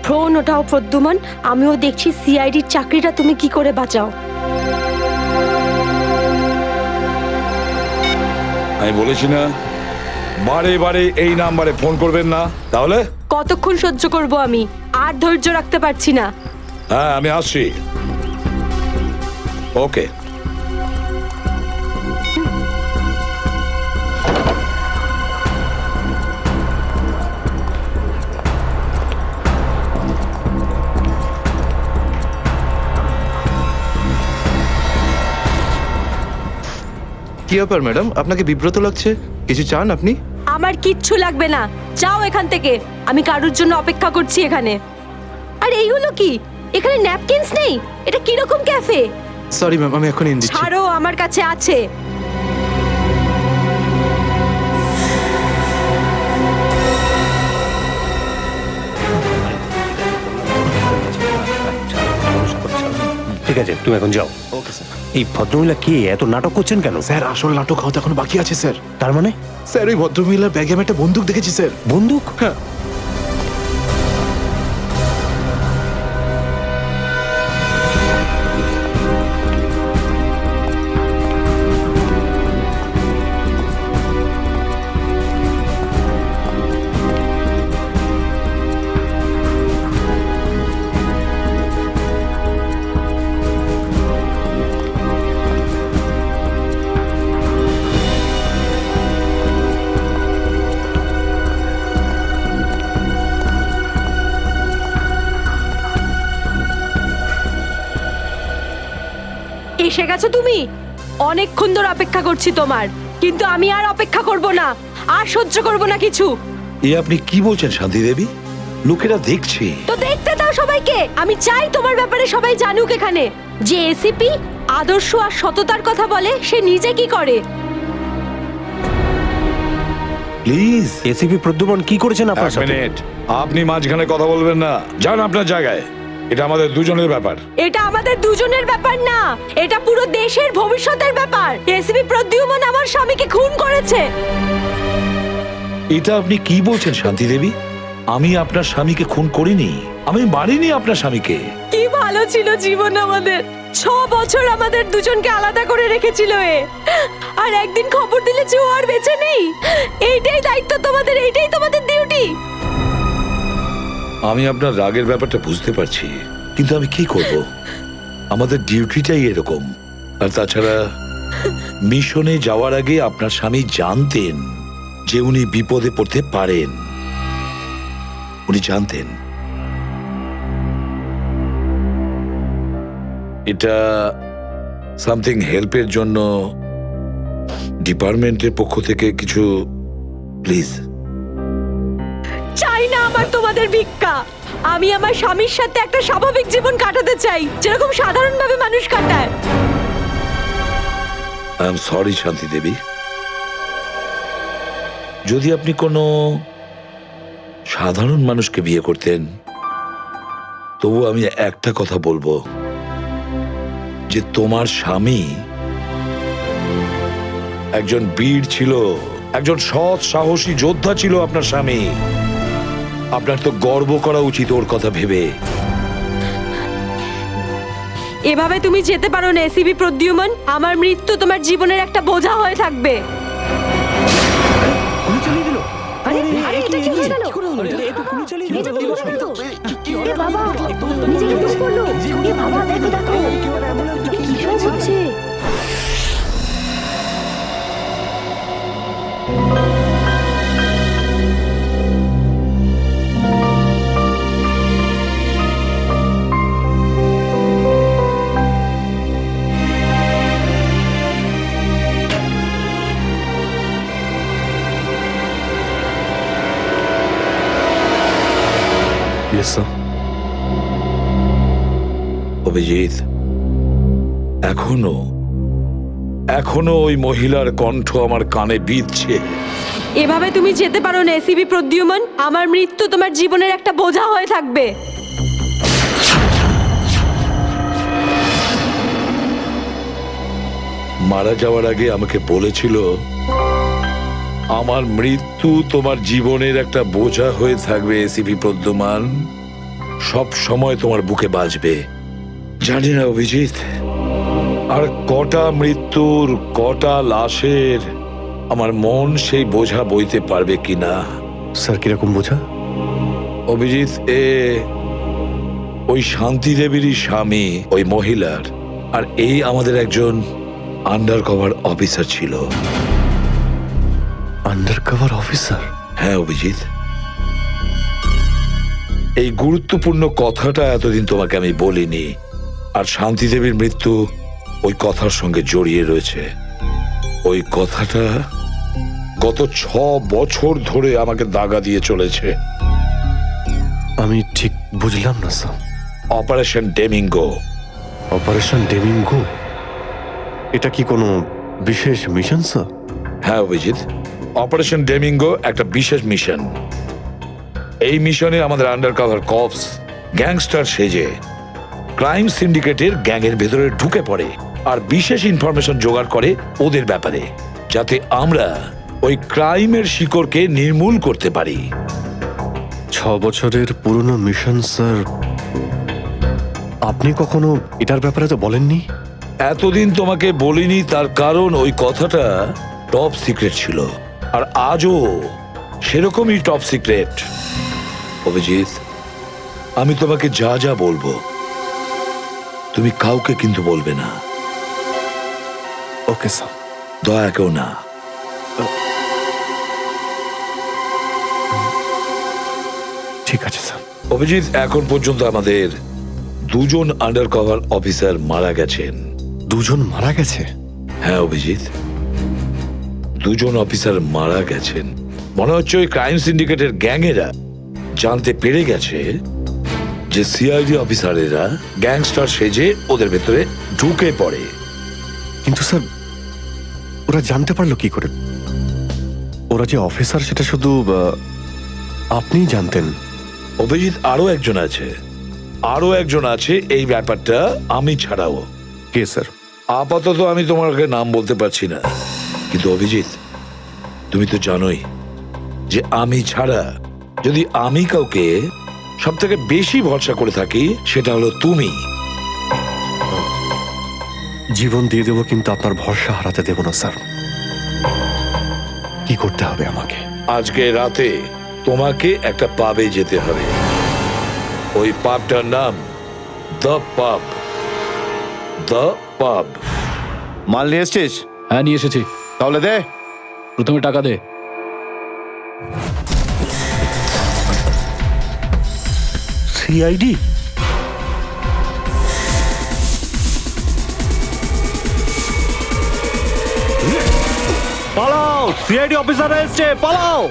Phone ওঠাও Pradyuman, আমিও দেখছি সিআইডির চাকরিটা তুমি কি করে বাঁচাও। আমি বলেছি না বারে বারে এই নাম্বারে ফোন করবেন না, তাহলে কতক্ষণ সহ্য করব আমি, আর ধৈর্য রাখতে পারছি না। হ্যাঁ আমি আসছি। ওকে। কি ব্যাপার ম্যাডাম, আপনাকে বিব্রত লাগছে? কিছু চান আপনি? আমার কিচ্ছু লাগবে না, যাও এখান থেকে। আমি কারোর জন্য অপেক্ষা করছি এখানে। আর এইগুলো কি? এখানে ন্যাপকিনস নেই? এটা কিরকম ক্যাফে? সরি ম্যাম, আমি এখন এনে দিচ্ছি। ছাড়ো, আমার কাছে আছে। ঠিক আছে, তুমি এখন যাও। Okay sir. এই ভদ্রমহিলা কি এত নাটক করছেন কেন? স্যার আসল নাটক হওয়া এখন বাকি আছে স্যার। তার মানে স্যার ওই ভদ্রমহিলার ব্যাগে আমি একটা বন্দুক দেখেছি স্যার। বন্দুক? হ্যাঁ। এসে গেছো তুমি? অনেকক্ষণ ধরে অপেক্ষা করছি তোমার, কিন্তু আমি আর অপেক্ষা করব না, আর সহ্য করব না কিছু। এ আপনি কি বলছেন শান্তি দেবী? লোকেরা দেখছে। তো দেখতে দাও সবাইকে। আমি চাই তোমার ব্যাপারে সবাই জানুক এখানে, যে এসিপি আদর্শ আর সততার কথা বলে, সে নিজে কি করে। প্লিজ এসিপি প্রদ্যুমন কি করেছেন এক আপনার সাথে? মিনিট, আপনি মাঝখানে কথা বলবেন না। যান আপনার জায়গায়, এটা আমাদের দুজনের ব্যাপার। এটা আমাদের দুজনের ব্যাপার না, এটা পুরো দেশের ভবিষ্যতের ব্যাপার। এসিপি প্রদ্যুমন আমার স্বামীকে খুন করেছে। এটা আপনি কি বলছেন শান্তি দেবী? আমি আপনার স্বামীকে খুন করিনি, আমি মারিনি আপনার স্বামীকে। কি ভালো ছিল জীবন আমাদের, 6 বছর আমাদের দুজনকে আলাদা করে রেখেছিল এ, আর একদিন খবর দিলে যে ও আর বেঁচে নেই। এইটাই দায়িত্ব তোমাদের, এইটাই তোমাদের ডিউটি। আমি আপনার রাগের ব্যাপারটা বুঝতে পারছি, কিন্তু আমি কি করব? আমাদের ডিউটিটাই এরকম। আর তাছাড়া মিশনে যাওয়ার আগে আপনার স্বামী জানতেন যে উনি বিপদে পড়তে পারেন, উনি জানতেন। এটা সামথিং হেল্পের জন্য ডিপার্টমেন্টের পক্ষ থেকে কিছু প্লিজ। চাই না আমার তোমাদের ভিক্ষা। আমি আমার স্বামীর সাথে একটা স্বাভাবিক জীবন কাটাতে চাই, যেরকম সাধারণভাবে মানুষ কাটায়। আই এম সরি শান্তি দেবী। যদি আপনি কোনো সাধারণ মানুষকে বিয়ে করতেন, তবু আমি একটা কথা বলবো, যে তোমার স্বামী একজন বীর ছিল, একজন সৎ সাহসী যোদ্ধা ছিল আপনার স্বামী। আপনার তো গর্ব করা উচিত ওর কথা ভেবে। এভাবে তুমি যেতে পারো না এসিপি প্রদ্যুমন। আমার মৃত্যু তোমার জীবনের একটা বোঝা হয়ে থাকবে। গুলি চালিয়ে দিল? আরে এটা কি হয়ে গেল? এ তো গুলি চালিয়ে দিল। এটা তো বললাম তো। এ বাবা, নিজেকে দোষ করলো। এ বাবা, দেখো দেখো, এ কি সব হচ্ছে? Yes sir. অভিজিৎ, এখনো এখনো ওই মহিলার কণ্ঠ আমার কানে বিঁধছে। এভাবে তুমি যেতে পারো না এসিপি প্রদ্যুমন। আমার মৃত্যু তোমার জীবনের একটা বোঝা হয়ে থাকবে। মারা যাওয়ার আগে আমাকে বলেছিল, আমার মৃত্যু তোমার জীবনের একটা বোঝা হয়ে থাকবে এসিপি প্রদ্যুমান। সব সময় তোমার বুকে বাজবে। জানি না অভিজিৎ, আর কটা মৃত্যুর, কটা লাশের আমার মন সেই বোঝা বইতে পারবে কিনা। স্যার কিরকম বোঝা? অভিজিৎ, ওই শান্তি দেবীরই স্বামী ওই মহিলার, আর এই আমাদের একজন আন্ডার কভার অফিসার ছিল। Under cover officer? হ্যাঁ অভিজিৎ, এই গুরুত্বপূর্ণ কথাটা এতদিন তোমাকে আমি বলিনি, আর শান্তি দেবীর মৃত্যু ওই কথার সঙ্গে জড়িয়ে রয়েছে। ওই কথাটা গত 6 বছর ধরে আমাকে দাগা দিয়ে চলেছে। আমি ঠিক বুঝলাম না স্যার। অপারেশন ডেমিঙ্গো। অপারেশন ডেমিঙ্গো? এটা কি কোনো বিশেষ মিশন স্যার? হ্যাঁ অভিজিৎ, অপারেশন ডেমিঙ্গো একটা বিশেষ মিশন। এই মিশনে আমাদের আন্ডার কভার কপস গ্যাংস্টার সেজে ক্রাইম সিন্ডিকেটের গ্যাংয়ের ভেতরে ঢুকে পড়ে আর বিশেষ ইনফরমেশন জোগাড় করে ওদের ব্যাপারে, যাতে আমরা ওই ক্রাইমের শিকড়কে নির্মূল করতে পারি। 6 বছরের পুরনো মিশন স্যার। আপনি কখনো এটার ব্যাপারে তো বলেননি। এতদিন তোমাকে বলিনি তার কারণ ওই কথাটা টপ সিক্রেট ছিল, আর আজও সেরকমই টপ সিক্রেট। অভিজিৎ, আমি তোমাকে যা যা বলবো তুমি কাউকে কিন্তু বলবে না। Okay sir. দয়া কেউ না। ঠিক আছে স্যার। অভিজিৎ, এখন পর্যন্ত আমাদের 2 জন আন্ডার কভার অফিসার মারা গেছেন। 2 জন মারা গেছে? হ্যাঁ অভিজিৎ, 2 জন অফিসার মারা গেছেন। মনে হচ্ছে ওই ক্রাইম সিন্ডিকেটের গ্যাংয়েরা জানতে পেরে গেছে যে সিআইডি অফিসারেরা গ্যাংস্টার সেজে ওদের ভেতরে ঢুকে পড়ে। কিন্তু স্যার ওরা জানতে পারলো কি করে? ওরা যে অফিসার সেটা শুধু আপনিই জানতেন। অভিজিৎ, আরো একজন আছে এই ব্যাপারটা আমি ছাড়াও। কে স্যার? আপাতত আমি তোমাকে নাম বলতে পারছি না, কিন্তু অভিজিৎ তুমি তো জানোই যে আমি ছাড়া যদি আমি কাউকে সব থেকে বেশি ভরসা করে থাকি সেটা হলো তুমি। জীবন দিয়ে দেবো, কিন্তু আপনার ভরসা হারাতে দেব না স্যার। কি করতে হবে আমাকে? আজকে রাতে তোমাকে একটা পাবে যেতে হবে। ওই পাবটার নাম দ্য পাব। দ্য পাব। মাল নিয়ে এসছিস? হ্যাঁ নিয়ে এসেছি। তাহলে দে। প্রথমে টাকা দে। সিআইডি? পালাও! সিআইডি অফিসার এসছে, পালাও!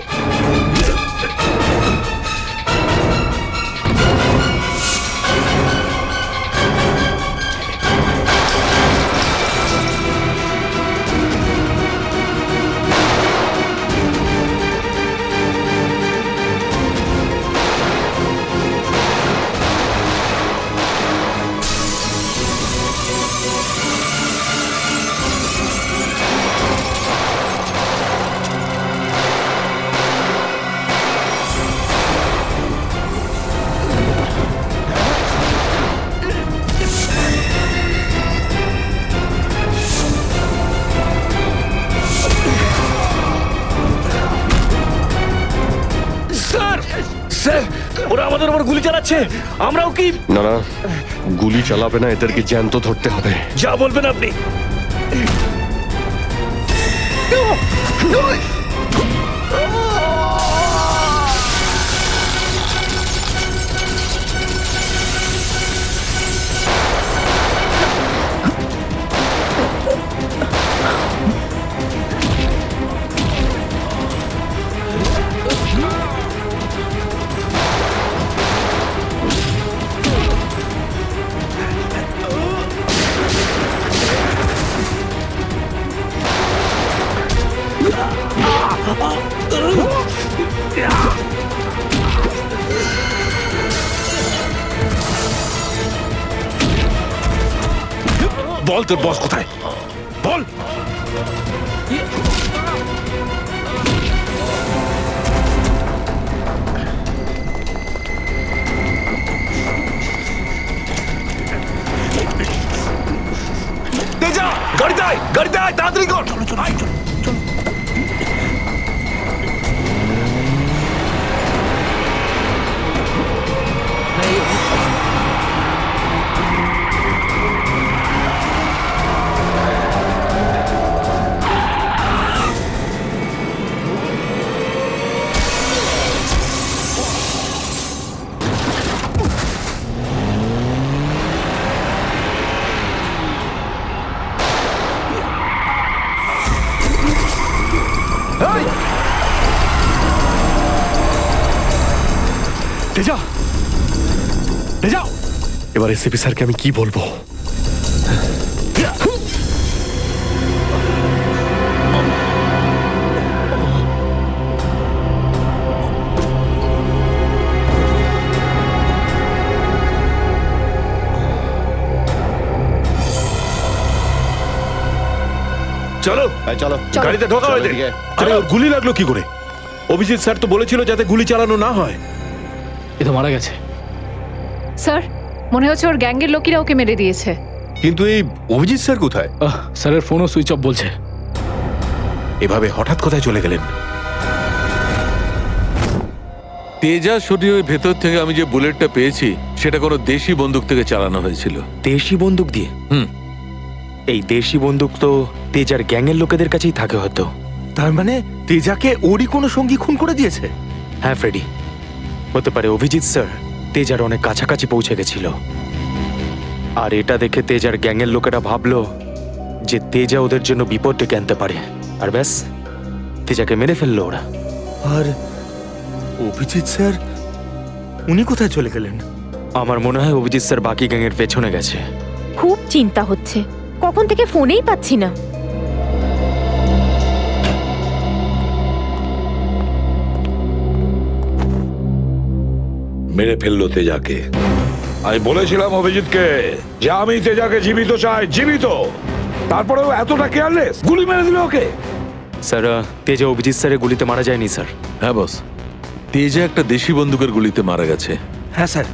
ওরা আমাদের উপর গুলি চালাচ্ছে, আমরাও কি? না না, গুলি চালাবে না, এদেরকে জ্যান্ত ধরতে হবে। যা বলবেন আপনি। বল তোর বস কোথায়? বল। আয়, গাড়িতে আয়, তাড়াতাড়ি কর। আয়। তেজা, তেজা, এবার এসিপি স্যারকে আমি কি বলবো? চলো চলো গাড়িতে ঢোকা চলো হয়েছে। এদিকে। আরে ওর গুলি লাগলো কি করে? অভিজিৎ স্যার তো বলেছিল যাতে গুলি চালানো না হয়। এ তো মারা গেছে। স্যার মনে হচ্ছে ওর গ্যাংয়ের লোকেরা ওকে মেরে দিয়েছে। কিন্তু এই অভিজিৎ স্যার কোথায়? স্যারের ফোনও সুইচ অফ বলছে। এভাবে হঠাৎ কোথায় চলে গেলেন? তেজা শরীরের ভেতর থেকে আমি যে বুলেটটা পেয়েছি সেটা কোনো দেশি বন্দুক থেকে চালানো হয়েছিল। দেশি বন্দুক দিয়ে? এই দেশি বন্দুক তো তেজার গ্যাংয়ের লোকেদের কাছেই থাকে হয়তো। তার মানে তেজাকে ওরই কোনো সঙ্গী খুন করে দিয়েছে? হ্যাঁ ফ্রেডি, হতে পারে অভিজিৎ স্যার তেজার অনেক কাছাকাছি পৌঁছে গেছিল, আর এটা দেখে তেজার গ্যাংয়ের লোকেরা ভাবলো যে তেজা ওদের জন্য বিপদ ডেকে আনতে পারে, আর ব্যাস তেজাকে মেরে ফেললো ওরা। আর অভিজিৎ স্যার উনি কোথায় চলে গেলেন? আমার মনে হয় অভিজিৎ স্যার বাকি গ্যাংয়ের পেছনে গেছে। খুব চিন্তা হচ্ছে, কখন থেকে ফোনেই পাচ্ছি না। মেরে ফেললো তেজাকে। আমি বলেছিলাম অভিজিৎকে যে আমি তেজাকে জীবিত চাই, জীবিত। তারপরেও এতটা কেয়ারলেস, গুলি মেরে দিল ওকে। স্যার তেজা অভিজিৎ স্যারের গুলিতে মারা যায়নি স্যার। হ্যাঁ বস, তেজা একটা দেশি বন্দুকের গুলিতে মারা গেছে। হ্যাঁ স্যার,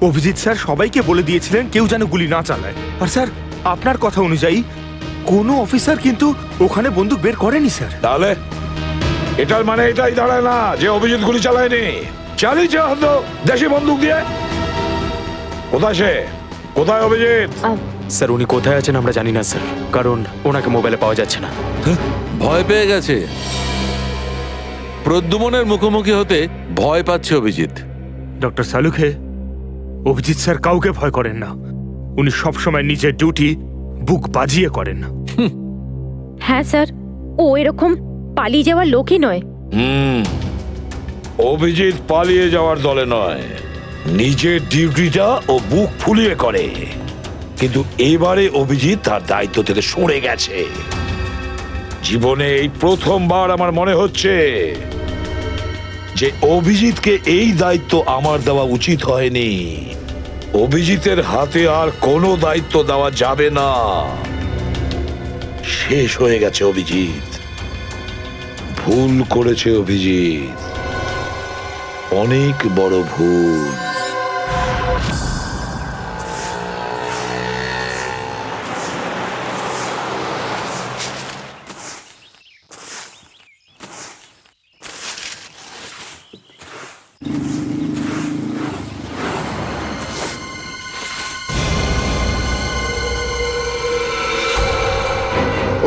অভিজিৎ স্যার সবাইকে বলে দিয়েছিলেন কেউ যেন গুলি না চালায়। আর স্যার আপনার কথা অনুযায়ী কোনো অফিসার কিন্তু ওখানে বন্দুক বের করেনি স্যার। তাহলে এটার মানে এটাই দাঁড়ায় না যে অভিজিৎ গুলি চালায়নি, চালিয়েছে হয়তো দেশি বন্দুক দিয়ে। কোথায় সে? কোথায় অভিজিৎ? স্যার উনি কোথায় আছেন আমরা জানি না স্যার, কারণ ওনাকে মোবাইলে পাওয়া যাচ্ছে না। ভয় পেয়ে গেছে। প্রদ্যুমনের মুখোমুখি হতে ভয় পাচ্ছে অভিজিৎ। ডক্টর সালুখে, অভিজিৎ স্যার কাউকে ভয় করেন না। উনি সবসময় নিজের ডিউটি বুক বাজিয়ে করেন। হ্যাঁ স্যার, ও এরকম পালিয়ে যাওয়ার লোকই নয়। অভিজিৎ পালিয়ে যাওয়ার দলে নয়, নিজের ডিউটিটা ও বুক ফুলিয়ে করে। কিন্তু এবারে অভিজিৎ তার দায়িত্ব থেকে সরে গেছে। জীবনে এই প্রথমবার আমার মনে হচ্ছে যে অভিজিৎকে এই দায়িত্ব আমার দেওয়া উচিত হয়নি। অভিজিতের হাতে আর কোনো দায়িত্ব দেওয়া যাবে না। শেষ হয়ে গেছে অভিজিৎ। ভুল করেছে অভিজিৎ, অনেক বড় ভুল।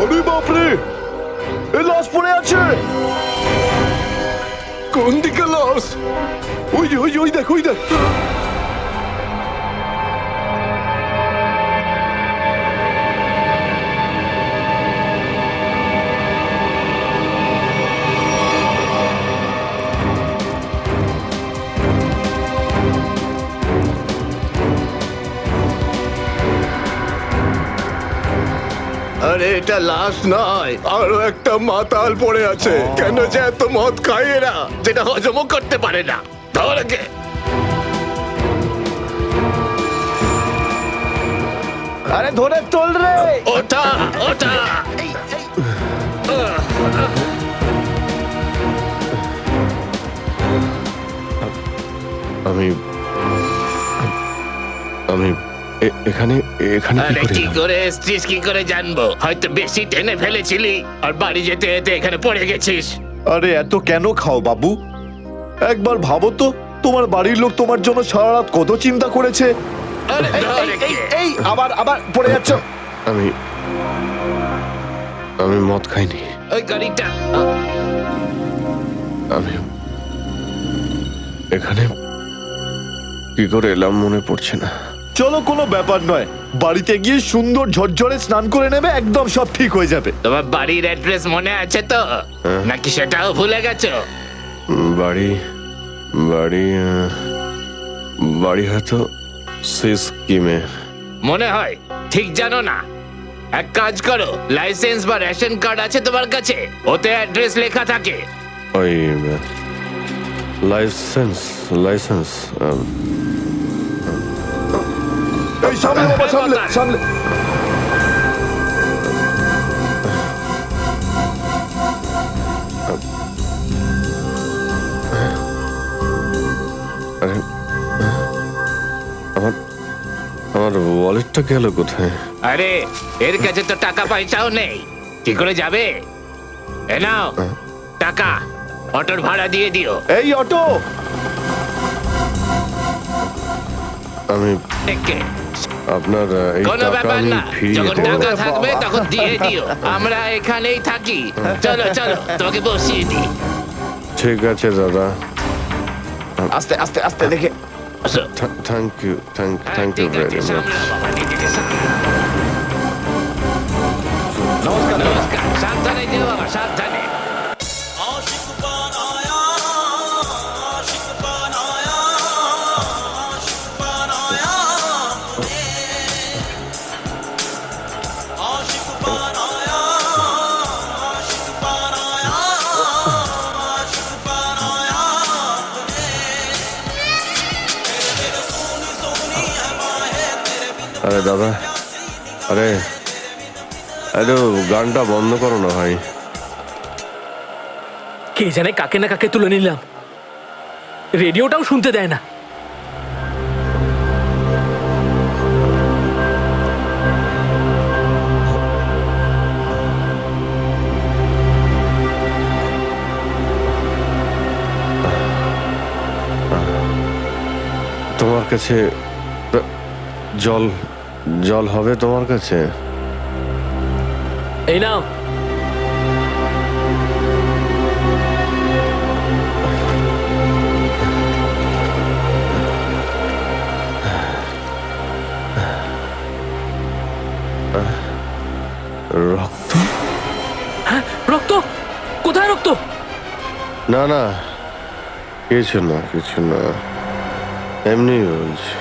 আরে বাপরে, এ লাশ পড়ে আছে। কোন দিকে লাশ? ওই যে ওই যে ওই দেখ, ওই দেখ। আরে এটা লাশ নয়, আরো একটা মাতাল পড়ে আছে। কেন যে এত মদ খায় এরা, যেটা হজমও করতে পারে না। ধরকে আরে ধরে তোল রে। ওটা ওটা আমি আমি এখানে এখানে কি আরে করে কি এলাম? করে এসছিস কি করে জানবো? হয়তো বেশি টেনে ফেলেছিলি আর বাড়ি যেতে যেতে এখানে পড়ে গেছিস। আরে এত কেন খাও বাবু? একবার ভাবো তো, তোমার বাড়ির লোক তোমার জন্য সারা রাত কত চিন্তা করেছে। আরে এই, ধর এই, এই, একে। এই আবার আবার পড়ে যাচ্ছ। আমি আমি মদ খাইনি। ওই গাড়িটা আমি এখানে কি করে এলাম মনে পড়ছে না। চলো, কোনো ব্যাপার নয়, বাড়িতে গিয়ে সুন্দর ঝরঝরে স্নান করে নেবে, একদম সব ঠিক হয়ে যাবে। তোমার বাড়ির অ্যাড্রেস মনে আছে তো নাকি সেটাও ভুলে গেছো? বাড়ি বাড়ি বাড়ি হয়তো সিস্কিমে। মনে হয় ঠিক জানো না। এক কাজ করো, লাইসেন্স বা রেশন কার্ড আছে তোমার কাছে? ওতে অ্যাড্রেস লেখা থাকে। ওই লাইসেন্স লাইসেন্স এই সামলে বাবা, সামলে সামলে। আরে আমার আমার ওয়ালেটটা গেল কোথায়? আরে এর কাছে তো টাকা পয়সাও নেই, কি করে যাবে? এ নাও টাকা, অটোর ভাড়া দিয়ে দিও। এই অটো, আমি একে আপনার এই কোনো টাকা ব্যাপার আমি না, ফিরিয়ে যখন দেবো। টাকা থাকবে তখন দিয়ে দিও। আমরা এখানেই থাকি। চলো চলো, তোমাকে বসিয়ে দিই। ঠিক আছে দাদা, আস্তে আস্তে আস্তে দেখে। আসো। থ্যাংক ইউ থ্যাংক হ্যাঁ, ইউ ঠিক আছে, ভেরি মাচ। সামলাও বাবা, নিজেকে সামলাও। নমস্কার, সাবধানে যেও বাবা, সাবধানে। আরে দাদা, আরে আরে গানটা বন্ধ করো না ভাই। কে জানে কাকে না কাকে তুলে নিলাম, রেডিওটাও শুনতে দেয় না। তোমার কাছে জল জল হবে তোমার কাছে? এই নাও। রক্ত? হ্যাঁ, রক্ত? কোথায় রক্ত? না না, কিছু না কিছু না, এমনি বলছি।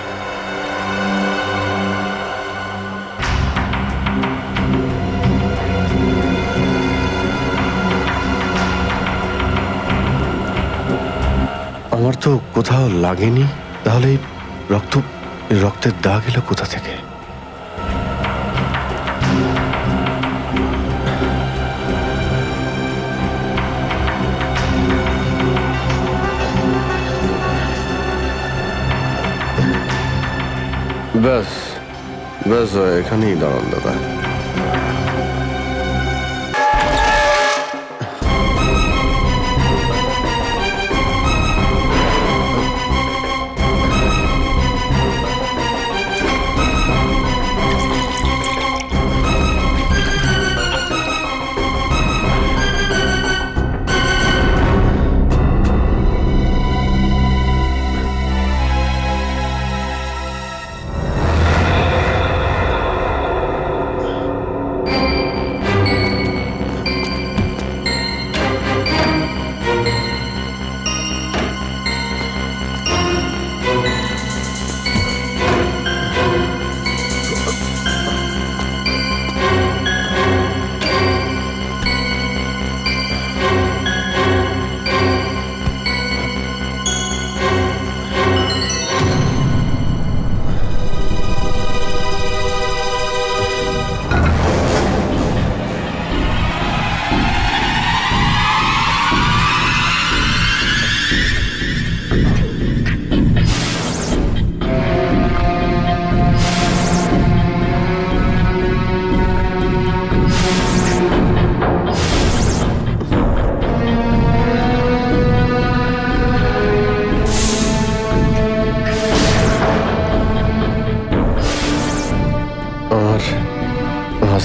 আমার তো কোথাও লাগেনি, তাহলে এই রক্তের দাগ এলো কোথা থেকে? ব্যাস ব্যাস, এখানেই দাঁড়ান দাদা।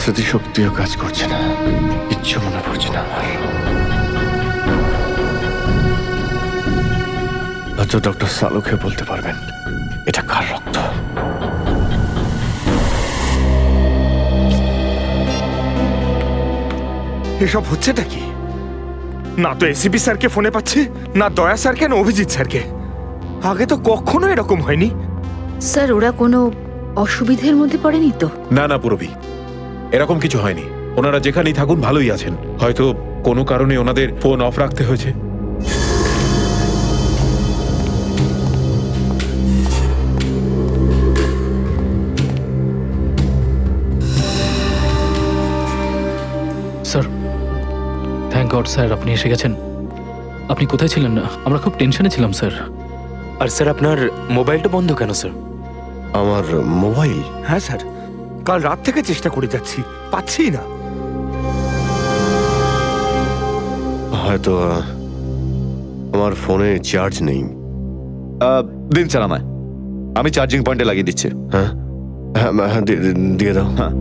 স্মৃতিশক্তিও কাজ করছে না, কিচ্ছু মনে পড়ছে না আমার। হয়তো ডক্টর সালুকে বলতে পারবেন এটা কার রক্ত। এসব হচ্ছেটা কি? না তো এসিপি স্যারকে ফোনে পাচ্ছি, না দয়া স্যারকে, না অভিজিৎ স্যারকে। আগে তো কখনো এরকম হয়নি। স্যার ওরা কোনো অসুবিধের মধ্যে পড়েনি তো? না না পুরবি, এরকম কিছু হয়নি। ওনারা যেখানেই থাকুন ভালোই আছেন। হয়তো কোনো কারণে ওনাদের ফোন অফ রাখতে হয়েছে। স্যার, থ্যাংক গড স্যার আপনি এসে গেছেন। আপনি কোথায় ছিলেন? না আমরা খুব টেনশনে ছিলাম স্যার। আর স্যার আপনার মোবাইলটা বন্ধ কেন স্যার? আমার মোবাইল? হ্যাঁ স্যার, কাল রাত থেকে চেষ্টা করে যাচ্ছি, পাচ্ছি না। হয়তো আমার ফোনে চার্জ নেই। দিন স্যার আমায়, আমি চার্জিং পয়েন্টে লাগিয়ে দিচ্ছি। হ্যাঁ হ্যাঁ হ্যাঁ, দিয়ে দাও। হ্যাঁ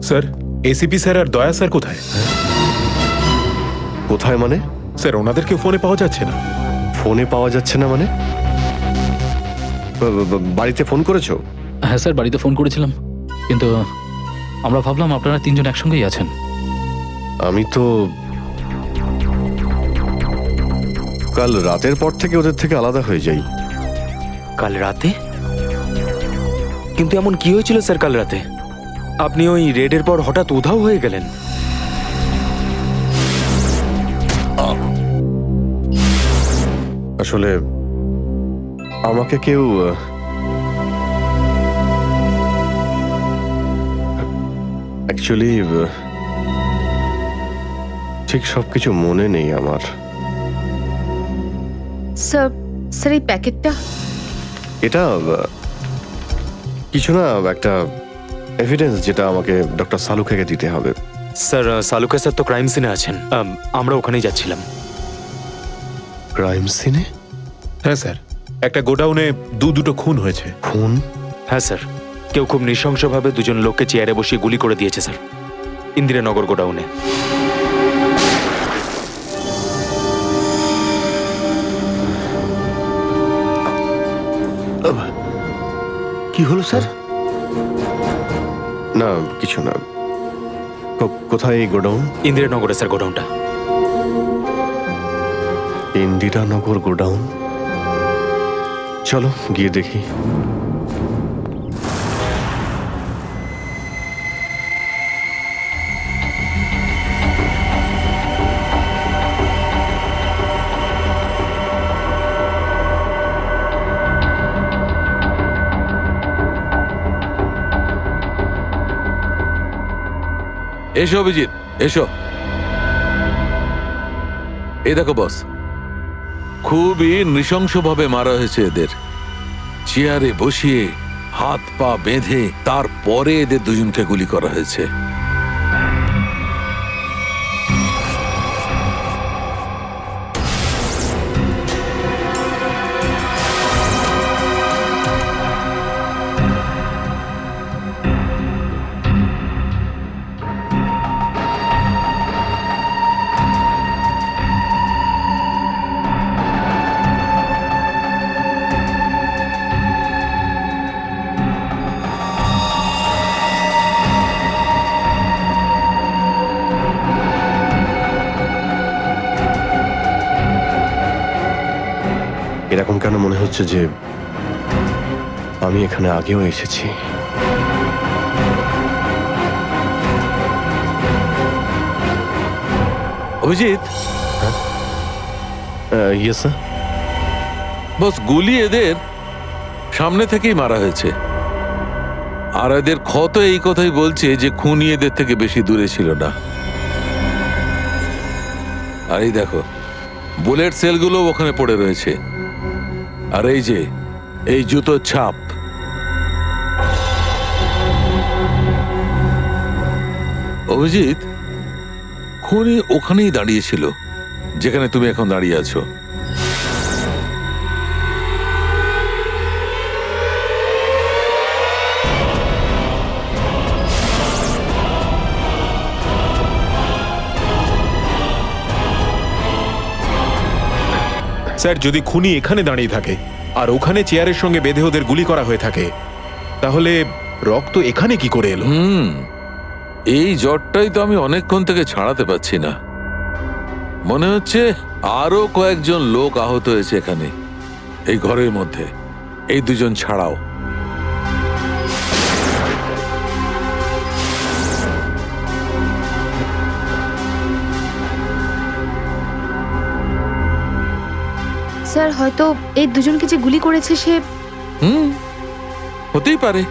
স্যার, এসিপি স্যার আর দয়া স্যার কোথায়? কোথায় মানে? স্যার ওনাদেরকে ফোনে পাওয়া যাচ্ছে না। ফোনে পাওয়া যাচ্ছে না মানে? বাড়িতে ফোন করেছো? হ্যাঁ স্যার, বাড়িতে ফোন করেছিলাম, কিন্তু আমরা ভাবলাম আপনারা তিনজন একসঙ্গেই আছেন। আমি তো কাল রাতের পর থেকে ওদের থেকে আলাদা হয়ে যাই। কাল রাতে? কিন্তু এমন কি হয়েছিল স্যার কাল রাতে? আপনি ওই রেডের পর হঠাৎ উধাও হয়ে গেলেন। আসলে আমাকে কেউ অ্যাকচুয়ালি ঠিক সবকিছু মনে নেই আমার। স্যার, স্যার এই প্যাকেটটা? এটা কিছু না, একটা এভিডেন্স যেটা আমাকে ডক্টর সালুকেকে দিতে হবে। স্যার সালুকা স্যার তো ক্রাইম সিনে আছেন, আমরা ওখানেই যাচ্ছিলাম। ক্রাইম সিনে? হ্যাঁ স্যার, একটা গোডাউনে দুটো খুন হয়েছে। খুন? হ্যাঁ স্যার, কেউ খুব নৃশংসভাবে দুজন লোককে চেয়ারে বসিয়ে গুলি করে দিয়েছে স্যার, ইন্দিরানগর গোডাউনে। কি হলো স্যার? না কিছু না। কোথায় এই গোডাউন? ইন্দিরানগরে স্যার গোডাউনটা। ইন্দিরানগর গোডাউন? চলো গিয়ে দেখি। এসো অভিজিৎ, এসো। এই দেখো বস, খুবই নৃশংসভাবে মারা হয়েছে এদের। চেয়ারে বসিয়ে হাত পা বেঁধে তারপরে এদের দুজনকে গুলি করা হয়েছে। এরকম কেন মনে হচ্ছে যে আমি এখানে আগেও এসেছি? Abhijit, yes sir. বস গুলি এদের সামনে থেকেই মারা হয়েছে, আর এদের ক্ষত এই কথাই বলছে যে খুনি এদের থেকে বেশি দূরে ছিল না। আর এই দেখো, বুলেট সেলগুলো ওখানে পড়ে রয়েছে, আর এই যে এই জুতোর ছাপ। অভিজিৎ, খুনি ওখানেই দাঁড়িয়েছিল যেখানে তুমি এখন দাঁড়িয়ে আছো। স্যার যদি খুনি এখানে দাঁড়িয়ে থাকে আর ওখানে চেয়ারের সঙ্গে বেঁধে ওদের গুলি করা হয়ে থাকে, তাহলে রক্ত এখানে কি করে এলো? এই জ্বরটাই তো আমি অনেকক্ষণ থেকে ছাড়াতে পারছি না। মনে হচ্ছে আরো কয়েকজন লোক আহত হয়েছে এখানে, এই ঘরের মধ্যে, এই দুজন ছাড়াও। স্যার হয়তো এই দুজনকে যে গুলি করেছে সে হতেই পারে।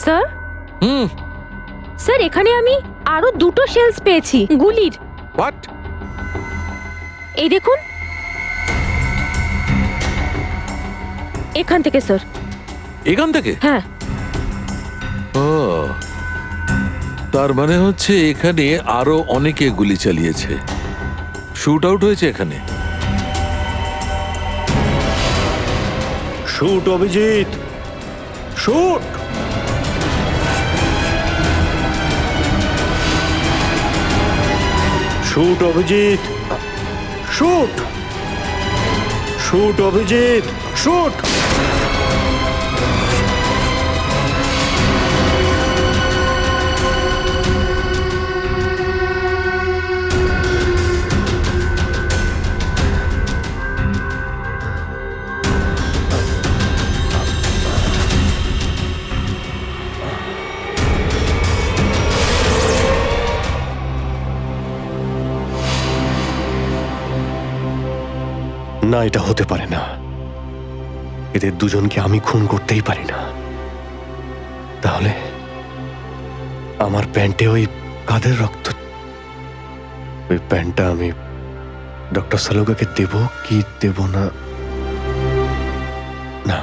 স্যার স্যার এখানে আমি আরো দুটো শেলস পেয়েছি গুলির। হোয়াট? এই দেখুন, এখান থেকে স্যার। এখান থেকে? হ্যাঁ। ও, তার মানে হচ্ছে এখানে আরো অনেকে গুলি চালিয়েছে, শুট আউট হয়েছে এখানে। Shoot Abhijit, shoot. Shoot Abhijit, shoot. Shoot Abhijit, shoot. না, এটা হতে পারে না। এদের দুজনকে আমি খুন করতেই পারি না। তাহলে আমার প্যান্টে ওই কাদের রক্ত? ওই প্যান্টটা আমি ডক্টর সালুকাকে দেব কি দেব না? না,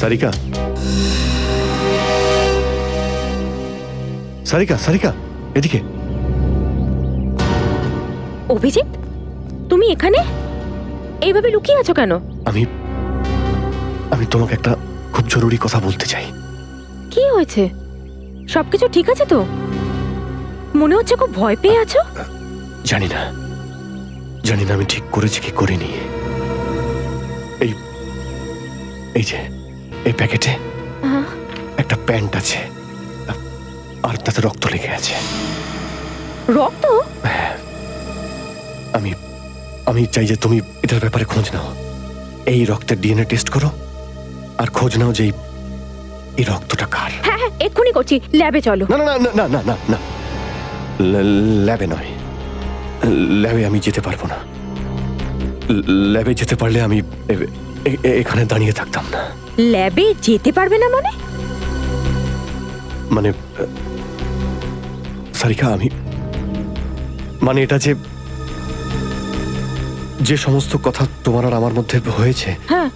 সারিকা, সারিকা, সারিকা, এদিকে। অভিজিৎ, তুমি এখানে এইভাবে লুকিয়ে আছো কেন? আমি আমি তোমাকে একটা খুব জরুরি কথা বলতে চাই। কি হয়েছে? সবকিছু ঠিক আছে তো? মনে হচ্ছে খুব ভয় পেয়ে আছো। জানি না, জানি না আমি ঠিক করেছি কি করিনি। এই এই যে এই প্যাকেটে একটা প্যান্ট আছে আর তাতে রক্ত লেগে আছে। রক্ত? আমি আমি চাই যে তুমি এটার ব্যাপারে খোঁজ নাও। এই রক্তের ডিএনএ টেস্ট করো আর খোঁজ নাও যে এই রক্তটা কার। হ্যাঁ হ্যাঁ, এক্ষুনি করছি। ল্যাবে চলো। না না না না না না না, ল্যাবে নয়। ল্যাবে আমি যেতে পারবো না। ল্যাবে যেতে পারলে আমি এখানে দাঁড়িয়ে থাকতাম না। ল্যাবে যেতে পারবে না মানে? মানে সারিকা, আমি মানে এটা যে যে সমস্ত কথা তোমার আর আমার মধ্যে হয়েছে, হ্যাঁ,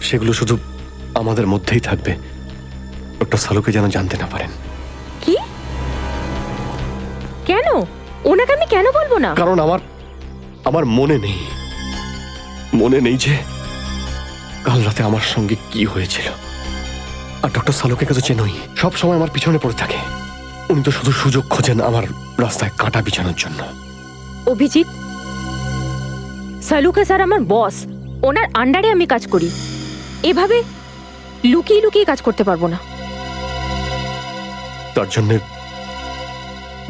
সেগুলো শুধু আমাদের মধ্যেই থাকবে। ডক্টর সালুকে যেন জানতে না পারেন। কি? কেন? ওনাকে আমি কেন বলবো না? কারণ আমার মনে নেই যে কাল রাতে আমার সঙ্গে কি হয়েছিল। আর ডক্টর সালুকে তো চেনই, সব সময় আমার পিছনে পড়ে থাকে। উনি তো শুধু সুযোগ খোঁজেন আমার রাস্তায় কাঁটা বিছানোর জন্য। অভিজিৎ, সালুকা স্যার আমার বস, ওনার আন্ডারে আমি কাজ করি। এভাবে লুকিয়ে লুকিয়ে কাজ করতে পারবো না। তার জন্য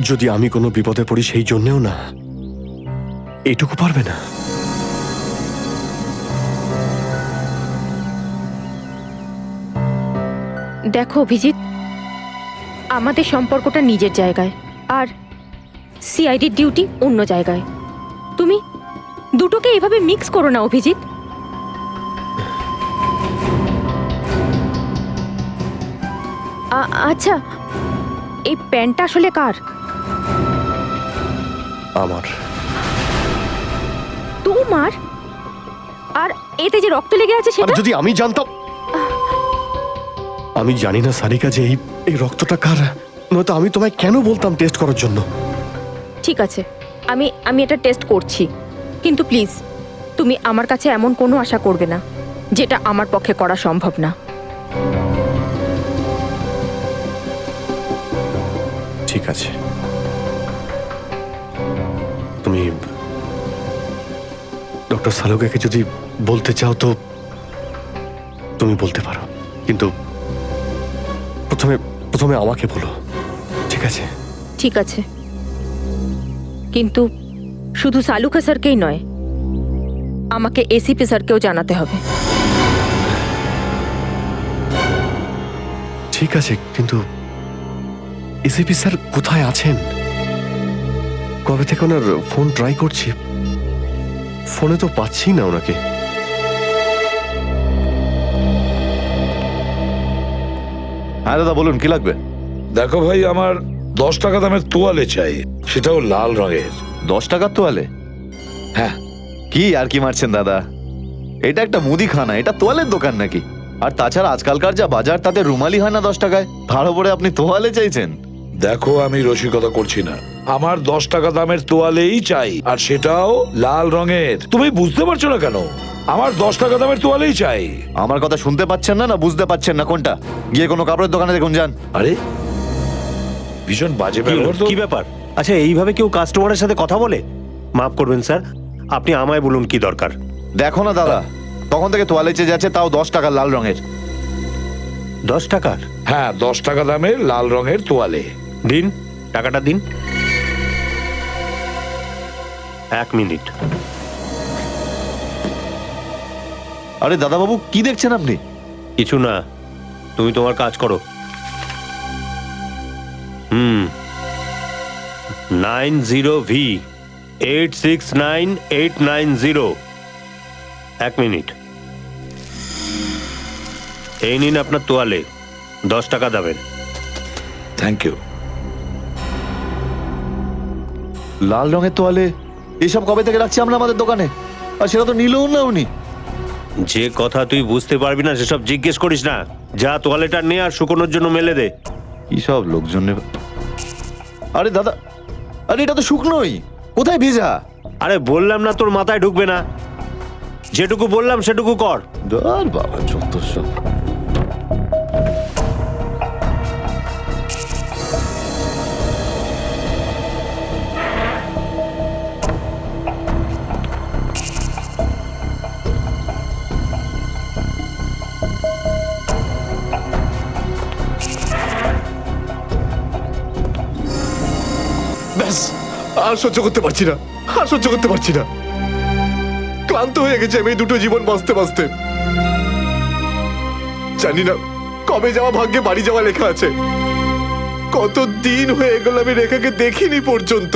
যদি আমি কোনো বিপদে পড়ি সেই জন্যেও না, এইটুকু পারবে না? দেখো অভিজিৎ, আমাদের সম্পর্কটা নিজের জায়গায় আর সিআইডির ডিউটি অন্য জায়গায়। তুমি দুটোকে এইভাবে মিক্স করো না অভিজিৎ। আচ্ছা, এই প্যান্টটা আসলে কার? আমার। তোমার? আর এতে যে রক্ত লেগে আছে আর সেটা? যদি আমি জানতাম। আমি জানি না সারিকা যে এই রক্তটা কার, নয়তো আমি তোমায় কেন বলতাম টেস্ট করার জন্য। ঠিক আছে, আমি এটা টেস্ট করছি, কিন্তু প্লিজ তুমি আমার কাছে এমন কোনো আশা করবে না যেটা আমার পক্ষে করা সম্ভব না। ঠিক আছে, তুমি ডক্টর সালুকাকে যদি বলতে চাও তো তুমি বলতে পারো, কিন্তু প্রথমে আমাকে বলো, ঠিক আছে? ঠিক আছে, কিন্তু শুধু সালুকা স্যারকেই নয়, আমাকে এসিপি স্যারকেও জানাতে হবে। ঠিক আছে, কিন্তু এসিপি স্যার কোথায় আছেন? কবে থেকে ওনার ফোন ট্রাই করছি, ফোনে তো পাচ্ছি না ওনাকে। হ্যাঁ দাদা বলুন, কি লাগবে? দেখো ভাই, আমার 10 টাকা দামের তোয়ালে চাই, সেটাও লাল রঙের। 10 টাকার তোয়ালে? হ্যাঁ। কি আর কি মারছেন দাদা, এটা একটা মুদিখানা, এটা তোয়ালের দোকান নাকি? আর তাছাড়া আজকালকার যা বাজার, তাতে রুমালি হয় না 10 টাকায়, তার উপরে আপনি তোয়ালে চাইছেন? দেখো, আমি রসিকতা করছি না, আমার 10 টাকা দামের তোয়ালেই চাই, আর সেটাও লাল রঙের। তুমি বুঝতে পারছো না কেন? আমার 10 টাকা দামের তোয়ালেই চাই। আমার কথা শুনতে পাচ্ছেন না, না বুঝতে পাচ্ছেন না? কোনটা? গিয়ে কোনো কাপড়ের দোকানে দেখুন, যান। আরে ভীষণ বাজে ব্যবহার তো। কি ব্যাপার? আচ্ছা, এইভাবে কেউ কাস্টমারের সাথে কথা বলে? মাফ করবেন স্যার, আপনি আমায় বলুন কি দরকার। দেখো না দাদা, তখন থেকে তোয়ালে চেয়ে যাচ্ছে, তাও 10 টাকা লাল রঙের। 10 টাকার? হ্যাঁ, 10 টাকা দামের লাল রঙের তোয়ালে। দিন, টাকাটা দিন। 1 মিনিট। আরে দাদা বাবু, কি দেখছেন আপনি? কিছু না, তুমি তোমার কাজ করো। 90V 869890। 1 মিনিট। এই নিন আপনার তোয়ালে, 10 টাকা দেবেন। Thank you. লাল রঙের তোয়ালে এসব কবে থেকে রাখছি আমরা আমাদের দোকানে, আর সেটা তো নিলেও না উনি। যে কথা তুই বুঝতে পারবি না সেসব জিজ্ঞেস করিস না। যা তোয়ালেটা নে আর শুকোনোর জন্য মেলে দে। কি সব লোকজন নেবে। আরে দাদা, আরে এটা তো শুকনোই, কোথায় ভেজা? আরে বললাম না তোর মাথায় ঢুকবে না, যেটুকু বললাম সেটুকু কর। আর বাবা যত সব। ব্যাস, আর সহ্য করতে পারছি না, আর সহ্য করতে পারছি না। ক্লান্ত হয়ে গেছে আমি এই দুটো জীবন বাঁচতে বাঁচতে। জানি না কবে যাওয়া ভাগ্যে বাড়ি যাওয়া লেখা আছে। কত দিন হয়ে গেল আমি রেখাকে দেখিনি পর্যন্ত।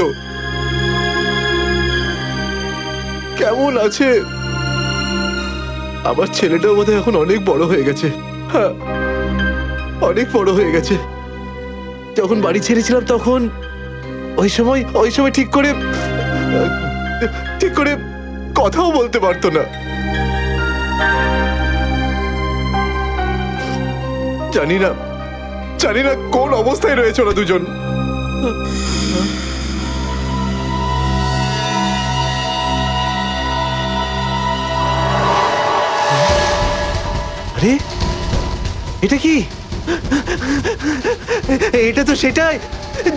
কেমন আছে? আমার ছেলেটাও বোধহয় এখন অনেক বড় হয়ে গেছে। হ্যাঁ, অনেক বড় হয়ে গেছে। যখন বাড়ি ছেড়েছিলাম তখন ওই সময় ঠিক করে কথাও বলতে পারতো না। জানি না কোন অবস্থায় রয়েছে ওরা দুজন। আরে এটা কি? এটা তো সেটাই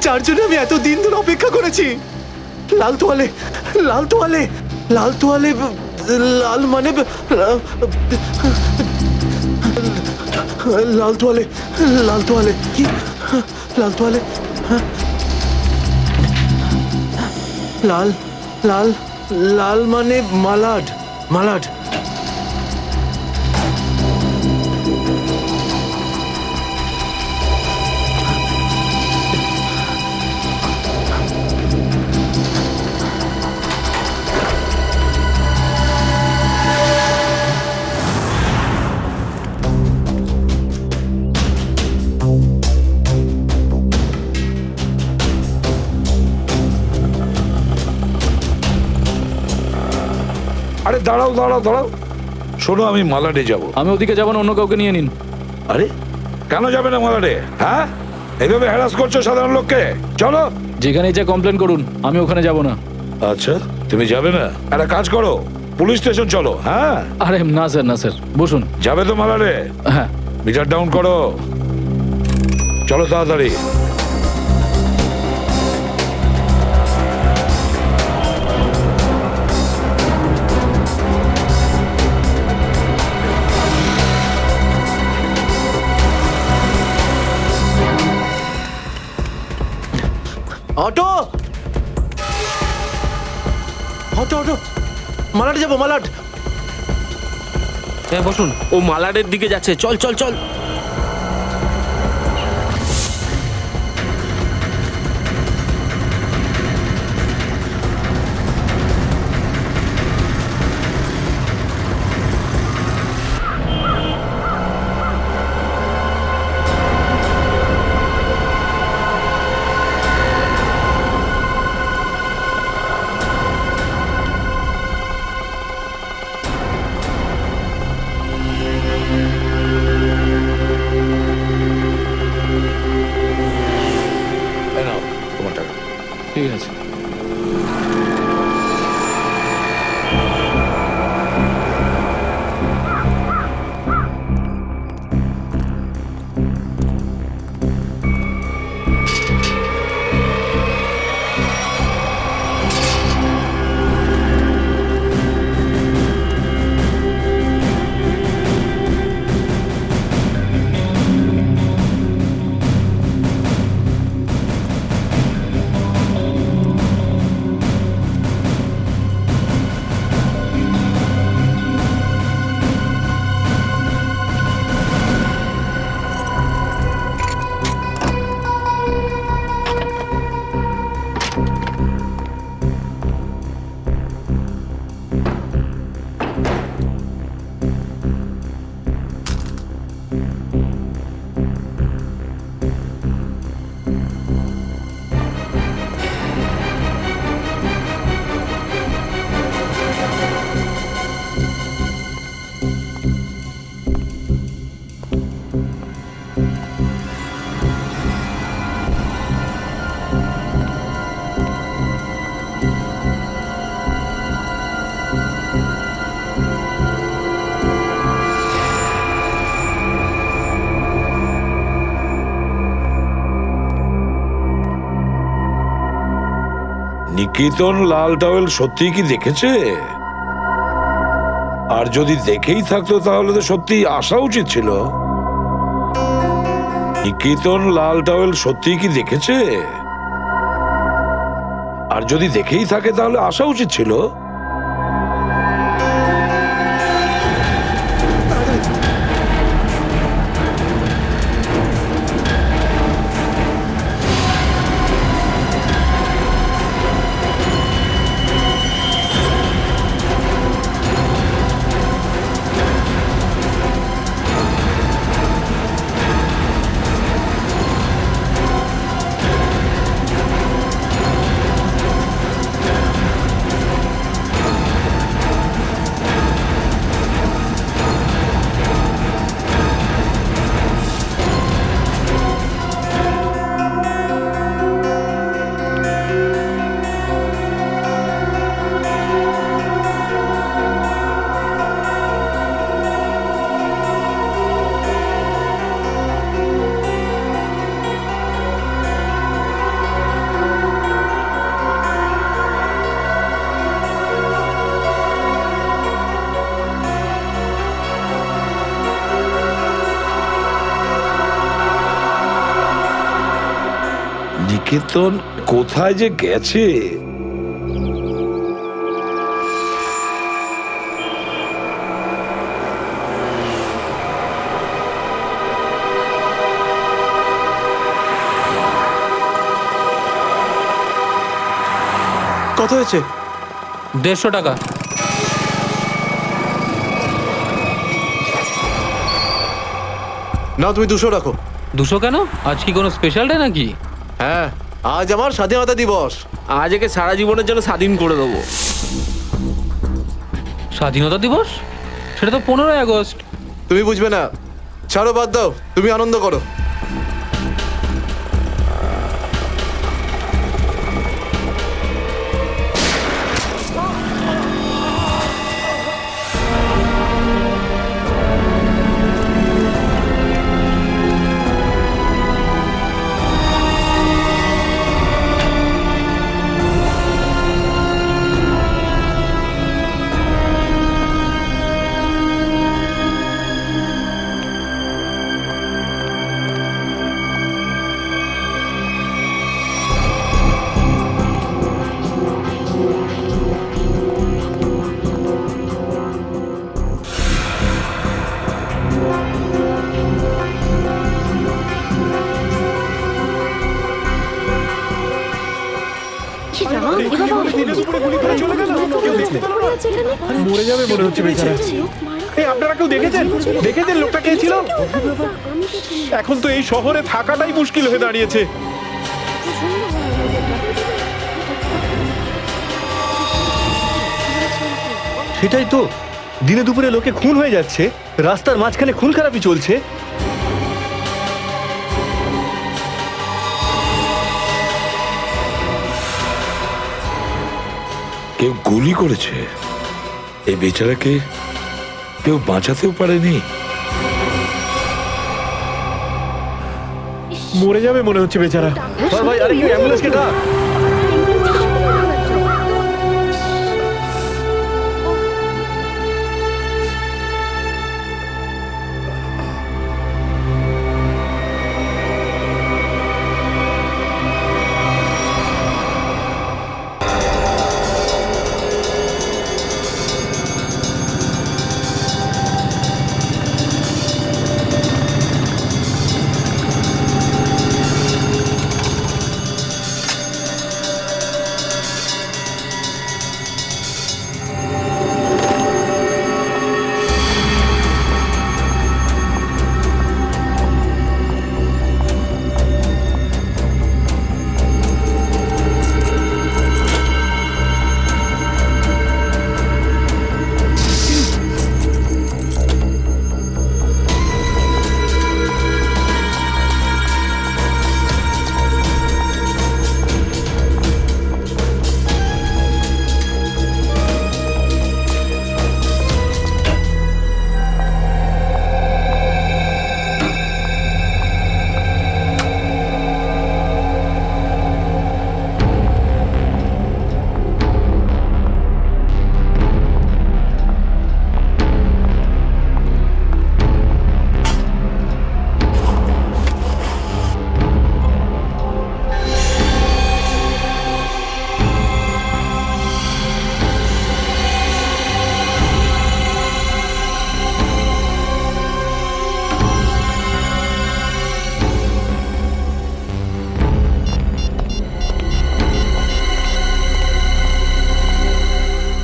যার জন্য আমি এত দিন ধরে অপেক্ষা করেছি। লাল তোয়ালে, লাল তোয়ালে, লাল তোয়ালে, লাল মানে লাল তোয়ালে, লাল তোয়ালে, কি লাল তোয়ালে? লাল লাল লাল মানে মালাড, মালাড। দাঁড়াও দাঁড়াও দাঁড়াও, শোনো আমি মালাডে যাব। আমি ওদিকে যাবো না, অন্য কাউকে নিয়ে নিন। আরে কেন যাবে না মালাডে? হ্যাঁ, এইভাবে হ্যারাস করছো সাধারণ লোককে। চলো। যেখানে যা কমপ্লেন করুন, আমি ওখানে যাব না। আচ্ছা তুমি যাবে না? একটা কাজ করো, পুলিশ স্টেশন চলো। হ্যাঁ। আরে না স্যার, না স্যার, বসুন। যাবে তো মালাডে? হ্যাঁ। মিটার ডাউন করো, চলো তাড়াতাড়ি। অটো অটো অটো, মালাট যাবো, মালাট। হ্যাঁ বসুন। ও মালাটের দিকে যাচ্ছে, চল চল চল। এই নাও তোমার টাকা। ঠিক আছে। নিকেতন লাল টাওয়েল সত্যি কি দেখেছে? আর যদি দেখেই থাকতো তাহলে তো সত্যি আসা উচিত ছিল। নিকেতন লাল টাওয়েল সত্যি কি দেখেছে? আর যদি দেখেই থাকে তাহলে আসা উচিত ছিল। নিকেতন কোথায় যে গেছে? কত হয়েছে? 150 টাকা। না তুমি 200 রাখো। 200 কেন? আজ কি কোনো স্পেশাল ডে নাকি? হ্যাঁ, আজ আমার স্বাধীনতা দিবস। আজ একে সারা জীবনের জন্য স্বাধীন করে দেবো। স্বাধীনতা দিবস? সেটা তো 15ই আগস্ট। তুমি বুঝবে না, ছাড়ো, বাদ দাও, তুমি আনন্দ করো। মরে যাবে মনে হচ্ছে বেচারা। এই আপনারা কেউ দেখেছেন লোকটা কে ছিল? এখন তো এই শহরে থাকাটাই মুশকিল হয়ে দাঁড়িয়েছে। সেটাই তো, দিনে দুপুরে লোকে খুন হয়ে যাচ্ছে, রাস্তার মাঝখানে খুন খারাপি চলছে। কেউ গুলি করেছে, এই বেচারাকে কেউ বাঁচাতেও পারেনি। মরে যাবে মনে হচ্ছে বেচারা। ভাই, আরে কেউ অ্যাম্বুলেন্সকে ডাক।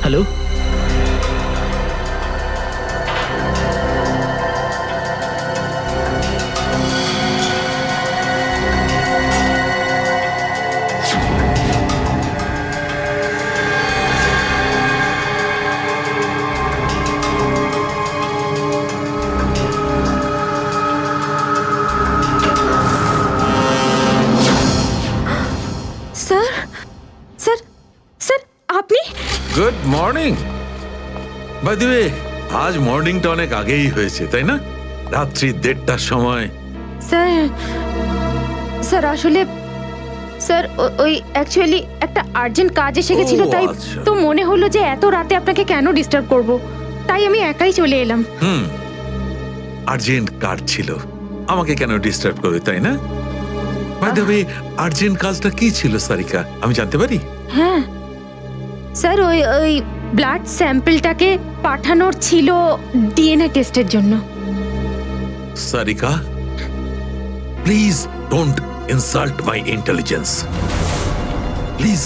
হ্যালো, স্যার, স্যার, স্যার, আপনি? Good morning. By the way, আজ মর্নিংটা অনেক আগেই হয়েছে তাই না? রাত্রি 1:30টার সময়। স্যার, স্যার আসলে স্যার ওই অ্যাকচুয়ালি একটা আর্জেন্ট কাজ এসে গেছিল, তাই আচ্ছা। তো মনে হলো যে এত রাতে আপনাকে কেন ডিস্টার্ব করব, তাই আমি একাই চলে এলাম। আর্জেন্ট কার্ড ছিল, আমাকে কেন ডিস্টার্ব করবে তাই না? বাই দ্য ওয়ে, আর্জেন্ট কাজটা কি ছিল সারিকা, আমি জানতে পারি? হ্যাঁ স্যার, ওই ব্লাড স্যাম্পলটাকে পাঠানোর ছিল ডিএনএ টেস্টের জন্য। Sarika, please don't insult my intelligence, please.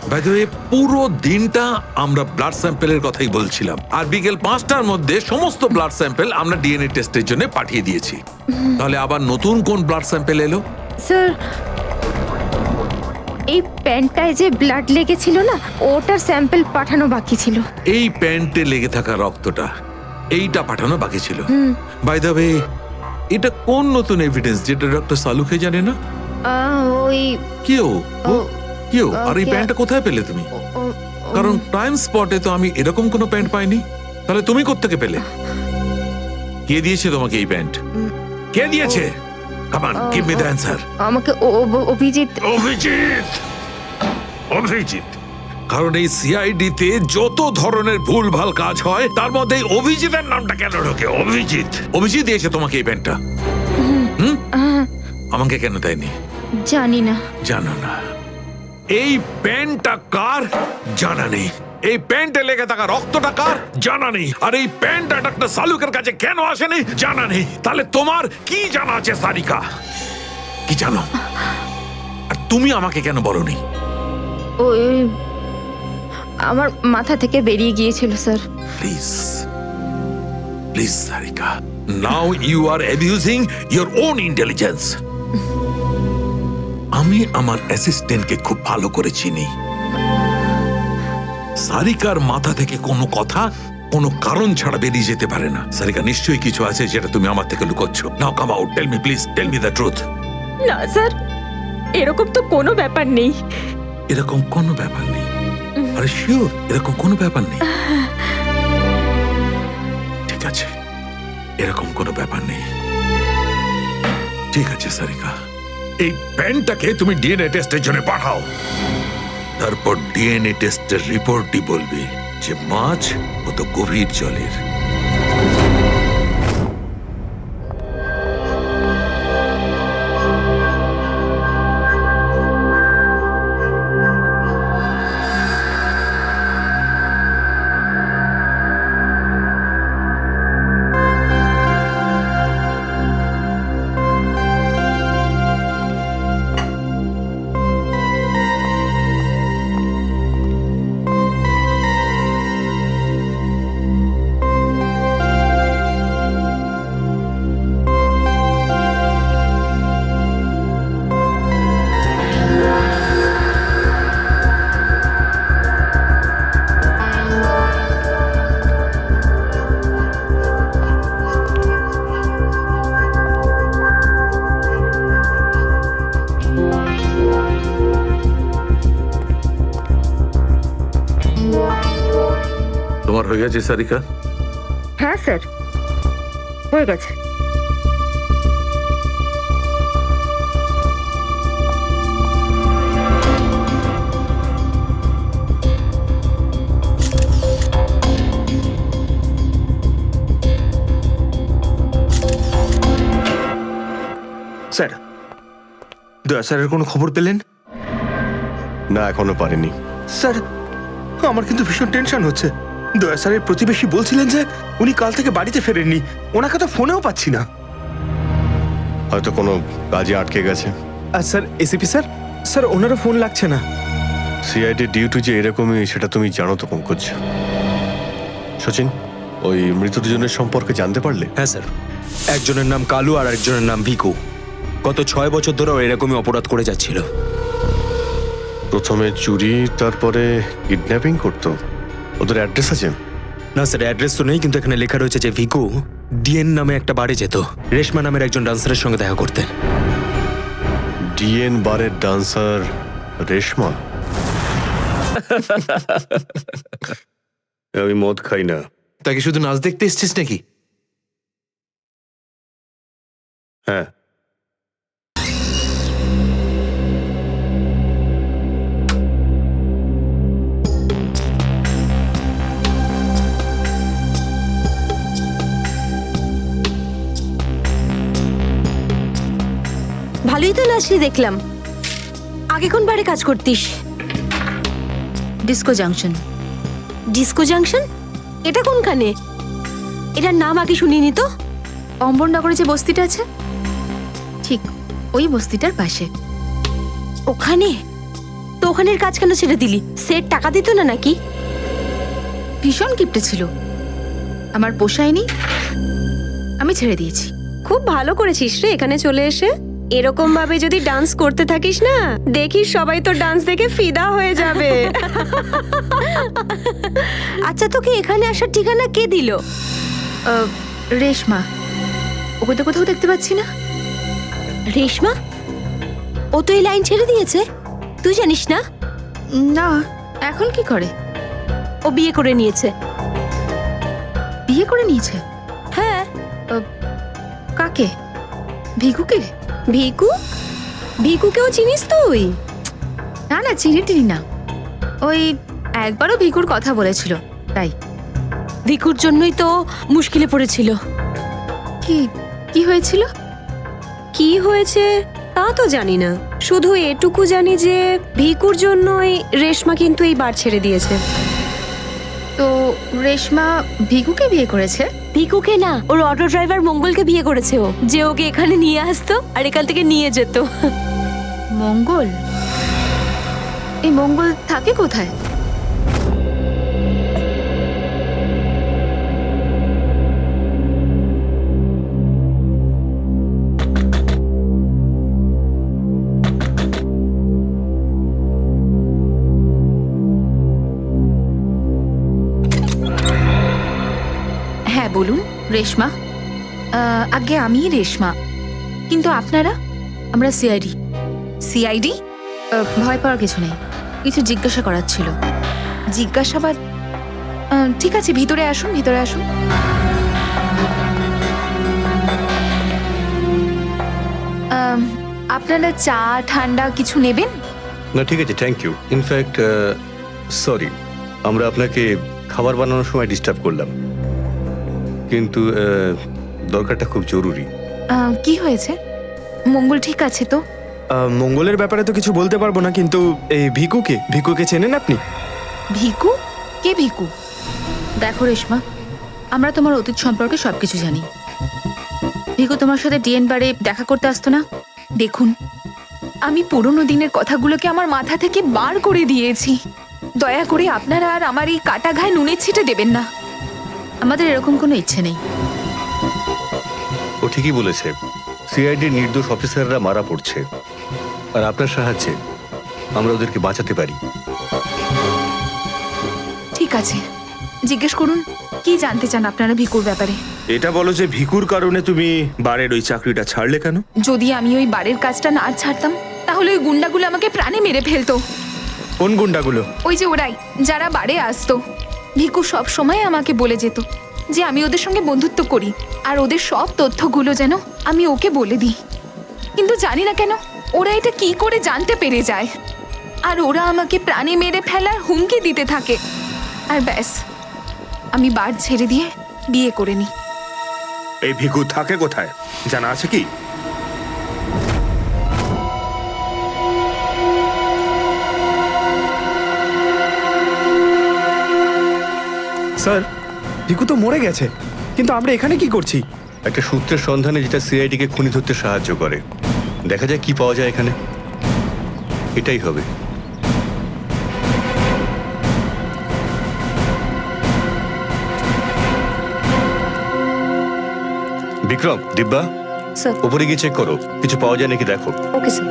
By the way, পুরো দিনটা আমরা ব্লাড স্যাম্পেলের কথাই বলছিলাম, আর বিকেল 5টার মধ্যে সমস্ত ব্লাড স্যাম্পেল আমরা ডিএনএ টেস্টের জন্য পাঠিয়ে দিয়েছি। তাহলে আবার নতুন কোন ব্লাড স্যাম্পেল এলো? স্যার এই প্যান্টটায় যে ব্লাড লেগেছিল না, ওটার স্যাম্পল পাঠানো বাকি ছিল। এই প্যান্টে লেগে থাকা রক্তটা এইটা পাঠানো বাকি ছিল। বাই দ্য ওয়ে, এটা কোন নতুন এভিডেন্স যেটা ডক্টর সালুকে জানে না? ওই কেউ ও- কেউ আর এই কে- প্যান্টটা কোথায় পেলে তুমি? ও- কারণ ক্রাইম স্পটে তো আমি এরকম কোনো প্যান্ট পাইনি। তাহলে তুমি কোত্থেকে পেলে? কে দিয়েছে তোমাকে এই প্যান্ট? কে দিয়েছে? Come on, give me the answer. আমাকে অভিজিৎ। অভিজিৎ, অভিজিৎ। কারণ এই সিআইডি তে যত ধরনের ভুলভাল কাজ হয় তার মধ্যে এই অভিজিতের নামটা কেন ঢোকে? অভিজিৎ, অভিজিৎ দিয়েছে তোমাকে এই প্যান্টটা? আমাকে কেন দেয়নি? জানি না। জানো না? এই প্যান্টটা কার জানা নেই। এই প্যান্টে লেগে থাকা রক্তটা কার জানা নেই। আর এই প্যান্টটা ডাক্তার সালুকের কাছে কেন আসেনি জানা নেই। তাহলে তোমার কি জানা আছে সারিকা? কি জানো? আর তুমি আমাকে কেন বলনি? ওই আমার মাথা থেকে বেরিয়ে গিয়েছিল sir. Please, please Sarika, now you are abusing your own intelligence. আমি আমার অ্যাসিস্ট্যান্টকে খুব ভালো করে চিনি। সারিকার মাথা থেকে কোনো কথা কোনো কারণ ছাড়া বেরিয়ে যেতে পারে না। সারিকা, নিশ্চয়ই কিছু আছে যেটা তুমি আমার থেকে লুকোচ্ছ। Now come out, tell me please, tell me the truth. না স্যার, এরকম তো কোনো ব্যাপার নেই। এরকম কোনো ব্যাপার নেই? আরে শিওর এরকম কোনো ব্যাপার নেই? ঠিক আছে, এরকম কোনো ব্যাপার নেই। ঠিক আছে সারিকা, এই প্যান্টটাকে তুমি ডিএনএ টেস্টের জন্য পাঠাও। তারপর ডিএনএ টেস্টের রিপোর্টই বলবে যে মাছ কত গভীর জলের। তোমার হয়ে গেছে সারিকা? হ্যাঁ স্যার, হয়ে গেছে। স্যার, দয়া স্যারের কোনো খবর পেলেন? না, এখনো পারিনি। স্যার, আমার কিন্তু ভীষণ টেনশন হচ্ছে। দয়া স্যারের প্রতিবেশী বলছিলেন যে উনি কাল থেকে বাড়িতে ফেরেননি। ওনাকে তো ফোনেও পাচ্ছি না। হয়তো কোনো কাজে আটকে গেছে। আর স্যার, এসিপি স্যার, স্যার ওনারও ফোন লাগছে না। সিআইডি ডিউটি যে এরকমই সেটা তুমি জানো তো পঙ্কজ। সচিন, ওই মৃত দুজনের সম্পর্কে জানতে পারলে? হ্যাঁ স্যার, একজনের নাম কালু আর একজনের নাম ভিকু। গত 6 বছর ধরে ও এরকমই অপরাধ করে যাচ্ছিল। প্রথমে চুরি, তারপরে কিডন্যাপিং করতো। ওদের অ্যাড্রেস আছে? না স্যার, অ্যাড্রেস তো নেই, কিন্তু এখানে লেখা রয়েছে যে ভিকু ডিএন নামে একটা বারে যেত রেশমা নামের একজন ডান্সারের সঙ্গে দেখা করতে। ডিএন বারের ডান্সার রেশমা? আমি মদ খাই না। তাকে শুধু নাচ দেখতে এসছিস নাকি? হ্যাঁ, ভালোই তো নাচলি দেখলাম। আগে কোন বারে কাজ করতিস? Disco junction. Disco junction? এটা কোনখানে? এটার নাম আগে শুনিনি তো। অম্বরনগরে যে বস্তিটা আছে, ঠিক ওই বস্তিটার পাশে। ওখানে? তো ওখানের কাজ কেন ছেড়ে দিলি? সেট টাকা দিত না নাকি? ভীষণ কিপটে ছিল, আমার পোষায়নি, আমি ছেড়ে দিয়েছি। খুব ভালো করেছিস রে এখানে চলে এসে। এরকম ভাবে যদি ডান্স করতে থাকিস না, দেখিস সবাই তো ডান্স দেখে ফিদা হয়ে যাবে। আচ্ছা, তোকে এখানে আসার ঠিকানা কে দিল? রেশমা, ওকে তো কোথাও দেখতে পাচ্ছি না। রেশমা? ও তো এই লাইন ছেড়ে দিয়েছে, তুই জানিস না? না, এখন কি করে? ও বিয়ে করে নিয়েছে। বিয়ে করে নিয়েছে? হ্যাঁ। কাকে? ভিকুকে? ভিকু? ভিকুকেও চিনিস তুই? না না, চিনি না। ওই একবারও ভিকুর কথা বলেছিল, তাই। ভিকুর জন্যই তো মুশকিলে পড়েছিল। কি কি হয়েছিল? কি হয়েছে তা তো জানি না, শুধু এটুকু জানি যে ভিকুর জন্যই রেশমা কিন্তু এই বার ছেড়ে দিয়েছে। তো রেশমা ভিকুকে বিয়ে করেছে? ভিকুকে না, ওর অটো ড্রাইভার মঙ্গলকে বিয়ে করেছে ও, যে ওকে এখানে নিয়ে আসতো আর এখান থেকে নিয়ে যেত। মঙ্গল? এই মঙ্গল থাকে কোথায়? হ্যাঁ বলুন। রেশমা? আগে আমি রেশমা, কিন্তু আপনারা? আমরা সিআইডি। সিআইডি? ভয় পাওয়ার কিছু নেই, কিছু জিজ্ঞাসা করার ছিল। জিজ্ঞাসাবাদ? ঠিক আছে, ভিতরে আসুন, ভিতরে আসুন। আপনারা চা ঠান্ডা কিছু নেবেন? না ঠিক আছে, থ্যাংক ইউ। ইনফ্যাক্ট সরি, আমরা আপনাকে খাবার বানানোর সময় ডিস্টার্ব করলাম, কিন্তু দরকারটা খুব জরুরি। কি হয়েছে? মঙ্গল ঠিক আছে তো? মঙ্গলের ব্যাপারে তো কিছু বলতে পারবো না, কিন্তু এই ভিকুকে চেনেন আপনি? ভিকু? কে ভিকু? দেখো রেশমা, আমরা তোমার অতীত সম্পর্কে সবকিছু জানি। ভিকু তোমার সাথে ডিএন বারে দেখা করতে আসতো না? দেখুন, আমি পুরনো দিনের কথাগুলোকে আমার মাথা থেকে বার করে দিয়েছি। দয়া করে আপনারা আর আমার এই কাটা ঘায়ে নুনের ছিটে দেবেন না। আমাদের এরকম কোনো ইচ্ছে নেই। ও ঠিকই বলেছে, সিআইডির নির্দোষ অফিসাররা মারা পড়ছে, আর আপনার সাহায্যে আমরা ওদেরকে বাঁচাতে পারি। ঠিক আছে, জিজ্ঞেস করুন, কি জানতে চান আপনারা ভিকুর ব্যাপারে? এটা বলো যে ভিকুর কারণে তুমি বারের ওই চাকরিটা ছাড়লে কেন? যদি আমি ওই বাড়ির কাজটা না ছাড়তাম, তাহলে ওই গুন্ডাগুলো আমাকে প্রাণে মেরে ফেলতো। কোন গুন্ডাগুলো? ওই যে ওরাই, যারা বাড়ে আসতো। ভিকু সব সময় আমাকে বলে যেত যে আমি ওদের সঙ্গে বন্ধুত্ব করি, আর ওদের সব তথ্যগুলো যেন আমি ওকে বলে দিই। কিন্তু জানি না কেন ওরা এটা কি করে জানতে পেরে যায়, আর ওরা আমাকে প্রাণে মেরে ফেলার হুমকি দিতে থাকে। আর ব্যাস, আমি বার ছেড়ে দিয়ে বিয়ে করে নিই। এই ভিকু থাকে কোথায় জানা আছে কি? স্যার, ভিকু তো মরে গেছে, কিন্তু আমরা এখানে কি করছি? একটা সূত্রের সন্ধানে যেটা সিআইডিকে খুনি ধরতে সাহায্য করে। দেখা যায় কি পাওয়া যায় এখানে, এটাই হবে। বিক্রম, দিব্যা, স্যার। উপরে গিয়ে চেক করো, কিছু পাওয়া যায় নাকি দেখো। Okay sir.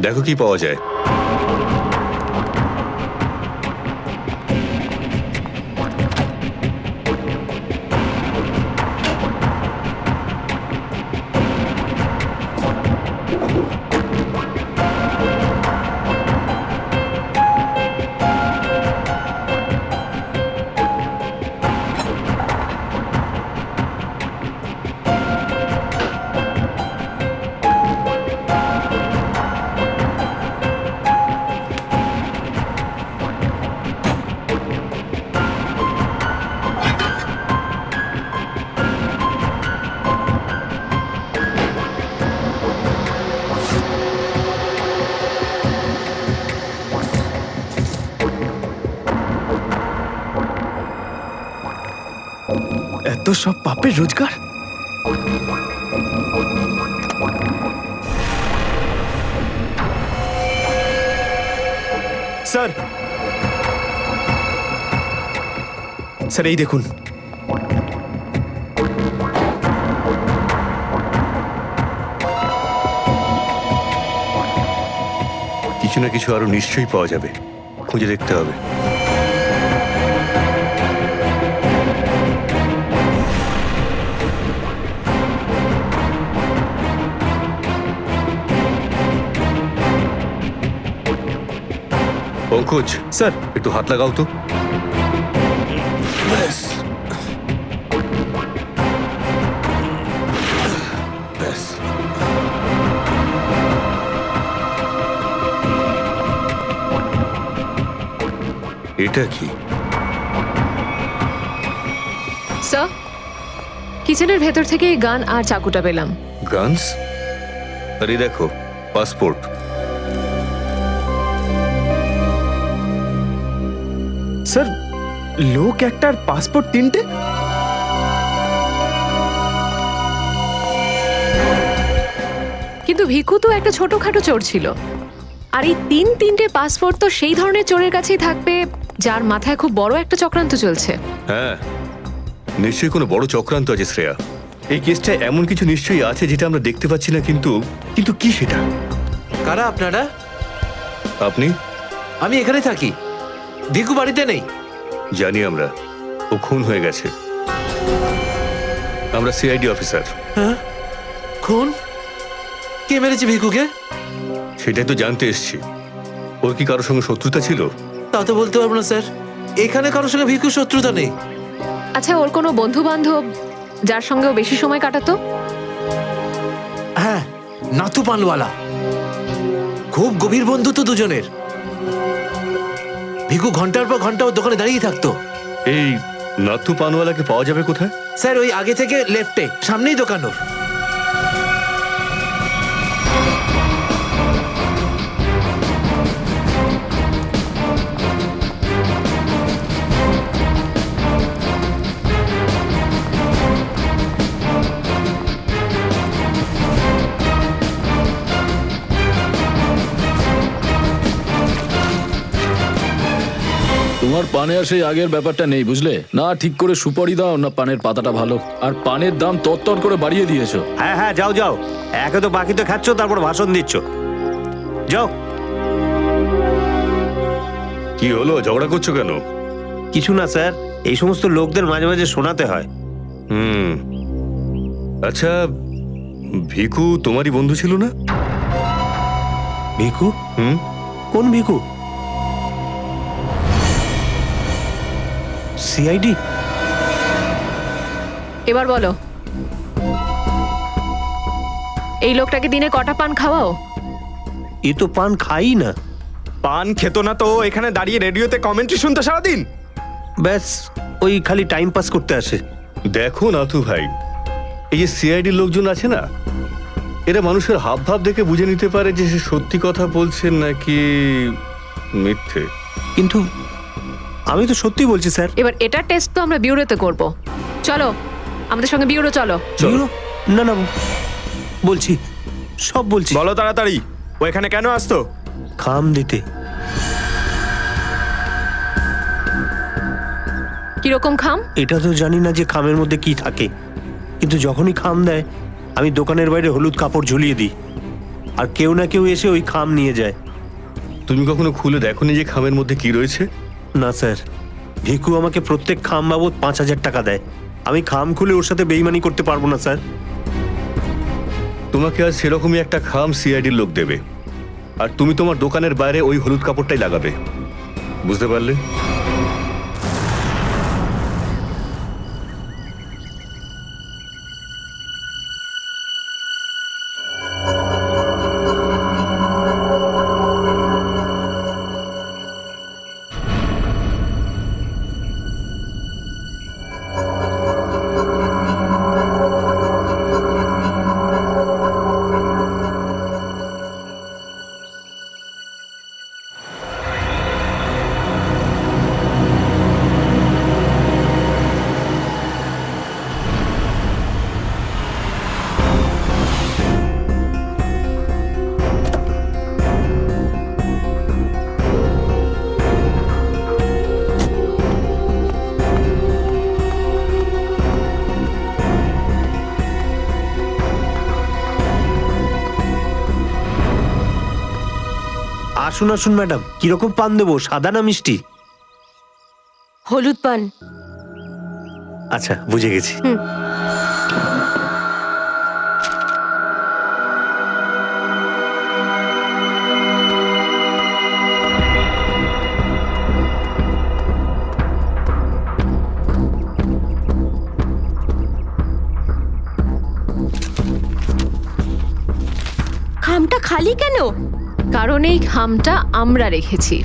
দেখো কি পাওয়া যায়। এত সব পাপের রোজগার? স্যার, স্যার এই দেখুন। কিছু না কিছু আরো নিশ্চয়ই পাওয়া যাবে, খুঁজে দেখতে হবে। পঙ্কজ, স্যার একটু হাত লাগাও তো। এটা কি? স্যার কিচেনের ভেতর থেকে এই গান আর চাকুটা পেলাম। গানস? আরে দেখো, পাসপোর্ট। স্যার লোক একটার পাসপোর্ট তিনটে? কিন্তু ভিকু তো একটা ছোটখাটো চোর ছিল, আর এই তিনটে পাসপোর্ট তো সেই ধরনের চোরের কাছেই থাকবে যার মাথায় খুব বড় একটা চক্রান্ত চলছে। হ্যাঁ, নিশ্চয়ই কোনো বড় চক্রান্ত আছে শ্রেয়া। এই কেসটা এমন কিছু নিশ্চয়ই আছে যেটা আমরা দেখতে পাচ্ছি না, কিন্তু কিন্তু কি সেটা? কারা আপনারা? আপনি? আমি এখানে থাকি, ভিকু বাড়িতে নেই। জানি আমরা, ও খুন হয়ে গেছে। আমরা সিআইডি অফিসার। হ্যাঁ, খুন? কে মেরেছে ভিকুকে? সেটাই তো জানতে এসছি। ওর কি কারোর সঙ্গে শত্রুতা ছিল? তা তো বলতে পারবো না স্যার, এখানে কারোর সঙ্গে ভিকুর শত্রুতা নেই। আচ্ছা, ওর কোনো বন্ধু বান্ধব যার সঙ্গে ও বেশি সময় কাটাতো? হ্যাঁ, নাতু পানওয়ালা। খুব গভীর বন্ধু তো দুজনের। ভিকু ঘন্টার পর ঘন্টা ওর দোকানে দাঁড়িয়ে থাকতো। এই নাতু পানওয়ালাকে পাওয়া যাবে কোথায়? স্যার ওই আগে থেকে লেফটে, সামনেই দোকান ওর। তোমার পানে আর সেই আগের ব্যাপারটা নেই, বুঝলে না? ঠিক করে সুপারি দাও না পানের পাতাটা ভালো, আর পানের দাম তরতর করে বাড়িয়ে দিয়েছো। হ্যাঁ হ্যাঁ, যাও যাও, একে তো বাকিতে খাচ্ছ, তারপর ভাষণ দিচ্ছ। যাও। কি হলো, ঝগড়া করছো কেন? কিছু না স্যার, এই সমস্ত লোকদের মাঝে মাঝে শোনাতে হয়। আচ্ছা, ভিকু তোমারই বন্ধু ছিল না? ভিকু? কোন ভিকু? সিআইডি? এবার বলো, এই লোকটাকে দিনে কটা পান খাওয়াও? এ তো পান খাই না। পান খেত না তো এখানে দাঁড়িয়ে রেডিওতে কমেন্ট্রি শুনতো সারাদিন। ব্যাস, ওই খালি টাইম পাস করতে আসে। দেখো নাথু ভাই, এই যে সিআইডি লোকজন আছে না, এরা মানুষের হাব ভাব দেখে বুঝে নিতে পারে যে সে সত্যি কথা বলছেন নাকি মিথ্যে। কিন্তু আমি তো সত্যি বলছি স্যার। এবার এটা টেস্ট তো আমরা বিউরোতে করব। চলো আমাদের সঙ্গে বিউরো চলো। বিউরো? না না, বলছি, সব বলছি। বলো তাড়াতাড়ি, ও এখানে কেন আসতো? খাম দিতে। কিরকম খাম? এটা তো জানি না যে খামের মধ্যে কি থাকে, কিন্তু যখনই খাম দেয় আমি দোকানের বাইরে হলুদ কাপড় ঝুলিয়ে দিই, আর কেউ না কেউ এসে ওই খাম নিয়ে যায়। তুমি কখনো খুলে দেখোনি যে খামের মধ্যে কি রয়েছে? না স্যার, ভিকু আমাকে প্রত্যেক খাম বাবদ 5,000 টাকা দেয়। আমি খাম খুলে ওর সাথে বেইমানি করতে পারবো না স্যার। তোমাকে আজ সেরকমই একটা খাম সিআইডির লোক দেবে, আর তুমি তোমার দোকানের বাইরে ওই হলুদ কাপড়টাই লাগাবে। বুঝতে পারলে? আসুন আসুন ম্যাডাম, কিরকম পান দেবো, সাদা না মিষ্টি? হলুদ পান। আচ্ছা, বুঝে গেছি। খামটা খালি কেন? কারণ এই খামটা আমরা রেখেছি।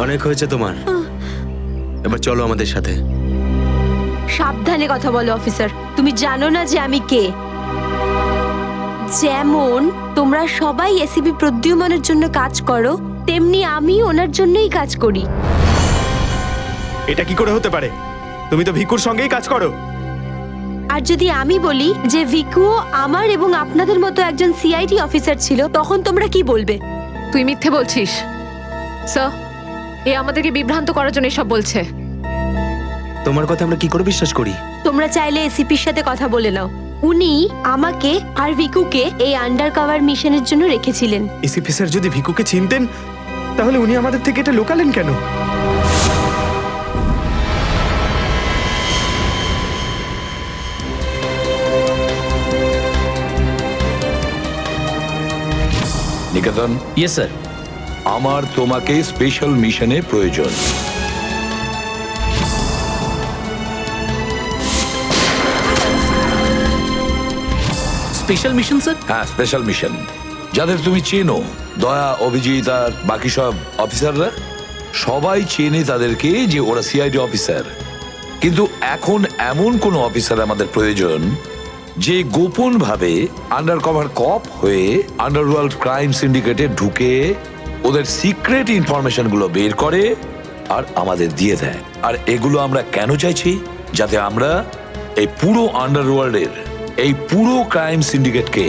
অনেক হয়েছে তোমার, এবার চলো আমাদের সাথে। সাবধানে কথা বলো অফিসার, তুমি জানো না যে আমি কে। যেমন তোমরা সবাই এসিপি প্রদ্যুম্নের জন্য কাজ করো, তেমনি আমি ওনার জন্যই কাজ করি। এটা কি করে হতে পারে? তুমি তো ভিকুর সঙ্গেই কাজ করো। আর যদি আমি বলি যে ভিকুও আমার এবং আপনাদের মতো একজন সিআইডি অফিসার ছিল, তখন তোমরা কি বলবে? তুই মিথ্যে বলছিস স্যার। এ আমাদেরকে বিভ্রান্ত করার জন্য এসব বলছে। তোমার কথা আমরা কি করে বিশ্বাস করি? তোমরা চাইলে এসিপির সাথে কথা বলে নাও। উনি আমাকে আর ভিকুকে এই আন্ডার কভার মিশনের জন্য রেখেছিলেন। এসিপি স্যার যদি ভিকুকে চিনতেন, তাহলে উনি আমাদের থেকে এটা লুকালেন কেন? নিকেতন। Yes sir. আমার তোমাকে স্পেশাল মিশনে প্রয়োজন। Special mission sir? হ্যাঁ, স্পেশাল মিশন। যাদের তুমি চেনো, দয়া, অভিজিৎ আর বাকি সব অফিসাররা, সবাই চেনে তাদেরকে যে ওরা সিআইডি অফিসার। কিন্তু এখন এমন কোন অফিসার আমাদের প্রয়োজন যে গোপন ভাবে আন্ডার কভার কপ হয়ে আন্ডারওয়ার্ল্ড ক্রাইম সিন্ডিকেটে ঢুকে ওদের সিক্রেট ইনফরমেশন গুলো বের করে আর আমাদের দিয়ে দেয়। আর এগুলো আমরা কেন চাইছি? যাতে আমরা এই পুরো আন্ডারওয়ার্ল্ডের এই পুরো ক্রাইম সিন্ডিকেটকে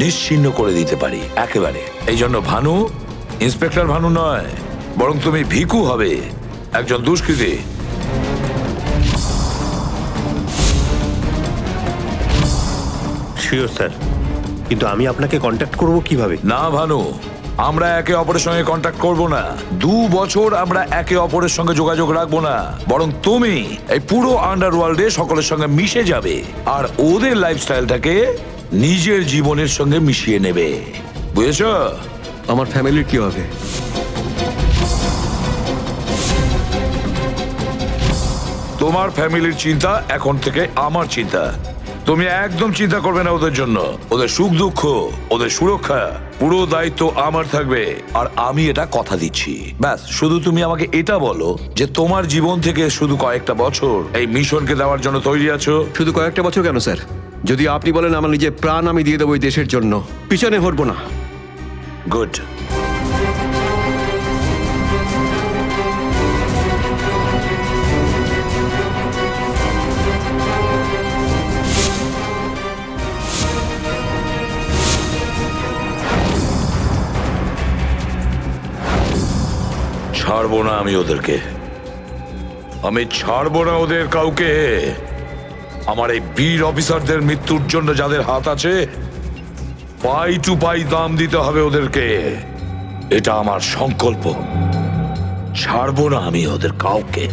নিশ্চিহ্ন করে দিতে পারি একেবারে। এই জন্য ভানু ইন্সপেক্টর ভানু নয়, বরং তুমি ভিকু হবে, একজন দুষ্কৃতী। শিওর স্যার, কিন্তু আমি আপনাকে কন্ট্যাক্ট করব কিভাবে? না ভানু, আমরা একে অপরের সঙ্গে কন্ট্যাক্ট করব না। 2 বছর আমরা একে অপরের সঙ্গে যোগাযোগ রাখবো না, বরং তুমি এই পুরো আন্ডারওয়ার্ল্ডে সকলের সঙ্গে মিশে যাবে আর ওদের লাইফস্টাইলটাকে নিজের জীবনের সঙ্গে মিশিয়ে নেবে। বুঝেছ? আমার ফ্যামিলির কি হবে? তোমার ফ্যামিলির চিন্তা এখন থেকে আমার চিন্তা। তুমি একদম চিন্তা করবে না ওদের জন্য। ওদের সুখ দুঃখ, ওদের সুরক্ষা, পুরো দায়িত্ব আমার থাকবে। আর আমি এটা কথা দিচ্ছি। ব্যাস, শুধু তুমি আমাকে এটা বলো যে তোমার জীবন থেকে শুধু কয়েকটা বছর এই মিশনকে দেওয়ার জন্য তৈরি আছো। শুধু কয়েকটা বছর কেন স্যার? যদি আপনি বলেন আমার নিজের প্রাণ আমি দিয়ে দেবো এই দেশের জন্য, পিছনে হটবো না। গুড। ছাড়বো না আমি ওদেরকে, আমি ছাড়বো না ওদের কাউকে। আমার এই বীর অফিসারদের মৃত্যুর জন্য যাদের হাত আছে, পাই টু পাই দাম দিতে হবে ওদেরকে। এটা আমার সংকল্প। ছাড়বো না আমি ওদের কাউকে।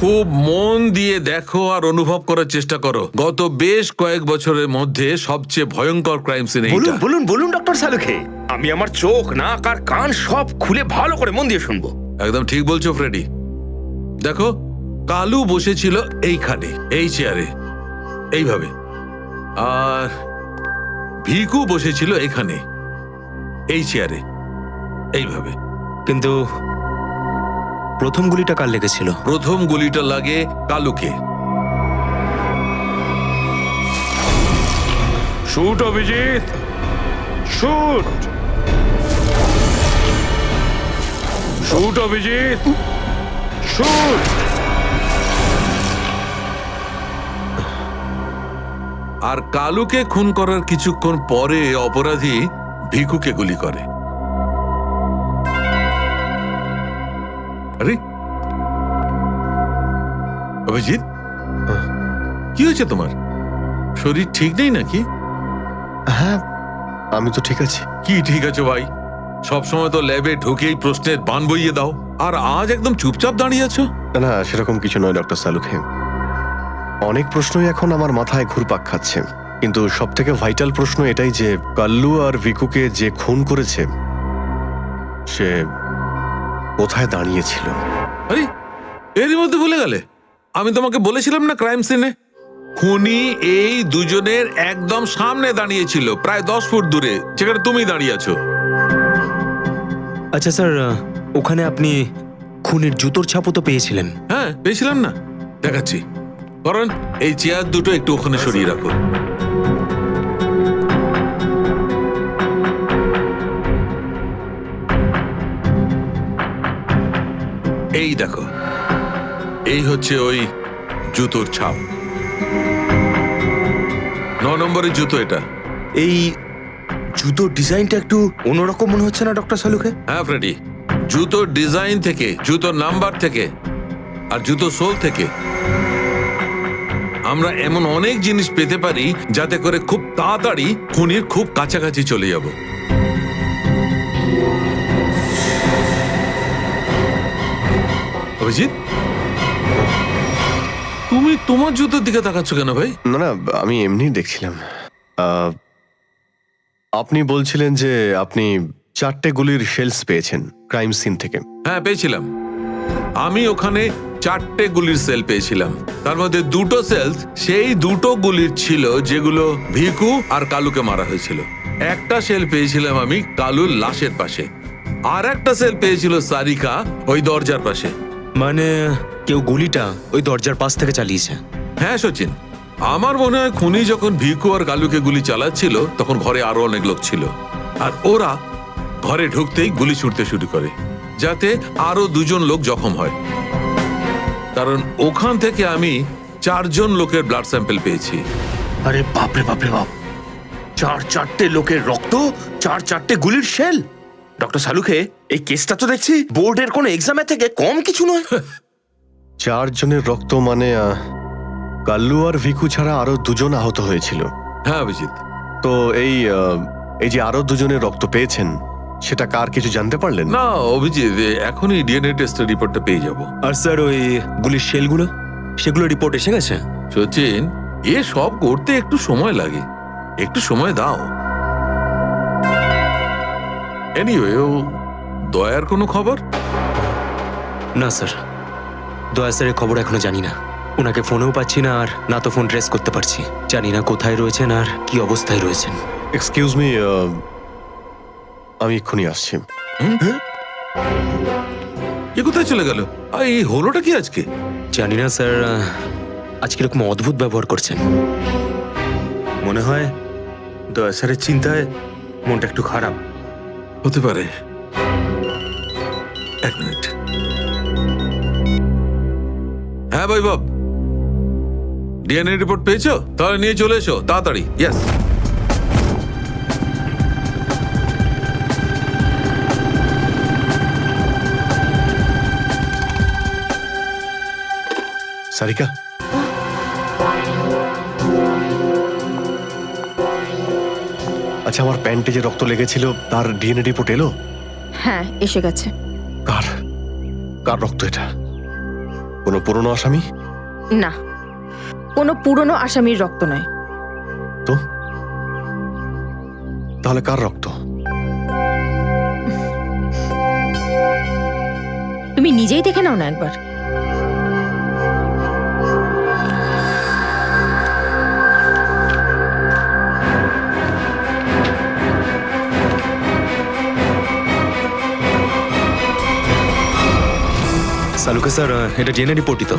খুব মন দিয়ে দেখো আর অনুভব করার চেষ্টা করো। গত বেশ কয়েক বছরের মধ্যে সবচেয়ে ভয়ঙ্কর ক্রাইম সিন এইটা। বলুন বলুন বলুন ডক্টর সালুখে, আমি আমার চোখ, নাক আর কান সব খুলে ভালো করে মন দিয়ে শুনবো। একদম ঠিক বলছো ফ্রেডি। দেখো, কালু বসেছিল এইখানে, এই চেয়ারে, এইভাবে, আর ভিকু বসেছিল এখানে, এই চেয়ারে, এইভাবে। কিন্তু প্রথম গুলিটা কার লেগেছিল? প্রথম গুলিটা লাগে কালুকে। Shoot Abhijit, shoot. Shoot Abhijit, shoot. আর কালুকে খুন করার কিছুক্ষণ পরে অপরাধী ভিকুকে গুলি করে। আরে অভিজিৎ, কি হয়েছে তোমার? শরীর ঠিক নেই নাকি? হ্যাঁ, আমি তো ঠিক আছি। কি ঠিক আছে ভাই? সবসময় তো ল্যাবে ঢুকেই প্রশ্নের বান বইয়ে দাও, আর আজ একদম চুপচাপ দাঁড়িয়ে আছো। না, সেরকম কিছু নয় ডক্টর সালুখে। অনেক প্রশ্নই এখন আমার মাথায় ঘুরপাক খাচ্ছে, কিন্তু সব থেকে ভাইটাল প্রশ্ন এটাই যে কাল্লু আর ভিকুকে যে খুন করেছে সে কোথায় দাঁড়িয়েছিল। আরে এরই মধ্যে ভুলে গেলে? আমি তোমাকে বলেছিলাম না, ক্রাইম সিনে খুনি এই দুজনের একদম সামনে দাঁড়িয়েছিল, প্রায় 10 ফুট দূরে, যেখানে তুমি দাঁড়িয়ে আছো। আচ্ছা স্যার, ওখানে আপনি খুনের জুতোর ছাপও তো পেয়েছিলেন। হ্যাঁ, পেয়েছিলাম না, দেখাচ্ছি। কারণ এই চেয়ার দুটো একটু ওখানে সরিয়ে রাখো। এই দেখো, এই হচ্ছে ওই জুতোর ছাপ। 9 নম্বরের জুতো এটা। এই জুতোর ডিজাইনটা একটু অন্যরকম মনে হচ্ছে না ডক্টর সালুখে? হ্যাঁ ফ্রেডি, জুতোর ডিজাইন থেকে, জুতোর নাম্বার থেকে আর জুতো সোল থেকে আমরা এমন অনেক জিনিস পেতে পারি যাতে করে খুব তাড়াতাড়ি খুনির খুব কাছাকাছি চলে যাব। অভিজিৎ, তুমি তুমি তোমার জুতোর দিকে তাকাচ্ছ কেন ভাই? না না, আমি এমনি দেখছিলাম। আপনি বলছিলেন যে আপনি 4টে গুলির শেলস পেয়েছেন ক্রাইম সিন থেকে। হ্যাঁ পেয়েছিলাম। আমি ওখানে 4টে গুলির সেল পেয়েছিলাম। তার মধ্যে 2টো সেলস সেই 2টো গুলির ছিল যেগুলো ভিকু আর কালুকে মারা হয়েছিল। একটা সেল পেয়েছিলাম আমি কালুর লাশের পাশে, আর একটা সেল পেয়েছিল সারিকা ওই দরজার পাশে। মানে কেউ গুলিটা ওই দরজার পাশ থেকে চালিয়েছে? হ্যাঁ সচিন, আমার মনে হয় খুনি যখন ভিকু আর কালুকে গুলি চালাচ্ছিল তখন ঘরে আরো অনেক লোক ছিল, আর ওরা ঘরে ঢুকতেই গুলি ছুটতে শুরু করে যাতে আরো 2জন লোক জখম হয়। কারণ ওখান থেকে আমি 4জন লোকের ব্লাড স্যাম্পল পেয়েছি। আরে বাপরে বাপরে বাপ, 4টে লোকের রক্ত, 4টে গুলির শেল। ডক্টর সালুখে, এই কেসটা তো দেখছি বোর্ডের কোনো এক্সামের থেকে কম কিছু নয়। 4 জনের রক্ত মানে কাল্লু আর ভিকু ছাড়া আরো 2জন আহত হয়েছিল। হ্যাঁ অভিজিৎ। তো এই যে আরো 2জনের রক্ত পেয়েছেন সেটা কার কিছু জানতে পারলেন? না অভিজিৎ, এখনই ডিএনএ টেস্টের রিপোর্টটা পেয়ে যাব। আর স্যার ওই গুলির শেলগুলো, সেগুলো রিপোর্ট এসে গেছে? সচিন, এ সব করতে একটু সময় লাগে, একটু সময় দাও। এনিওয়ে, ও দয়ার কোনো খবর? না স্যার, দয়া স্যারের খবর এখনো জানি না। ওনাকে ফোনেও পাচ্ছি না, আর না তো ফোন ট্রেস করতে পারছি। জানি না কোথায় রয়েছেন আর কি অবস্থায় রয়েছেন। এক্সকিউজ মি, আমি এক্ষুনি আসছি। এ কোথায় চলে গেল? আর এই হলোটা কি আজকে? জানি না স্যার, আজকে এরকম অদ্ভুত ব্যবহার করছেন। মনে হয় দয়া স্যারের চিন্তায় মনটা একটু খারাপ। হতে পারে। এক মিনিট। হ্যাঁ ভাই বাব, ডিএনএ রিপোর্ট পেয়েছো? তাহলে নিয়ে চলে এসো তাড়াতাড়ি। ইয়েস। সারিকা, আচ্ছা আমার প্যান্টে যে রক্ত লেগেছিল তার ডিএনএ রিপোর্ট এলো? হ্যাঁ এসে গেছে। কার কার রক্ত এটা? কোনো পুরনো আসামি? না, কোনো পুরনো আসামির রক্ত নয়। তো তাহলে কার রক্ত? তুমি নিজেই দেখে নাও না একবার। সালুকে স্যার, এটা ডিএনএ রিপোর্টই তো?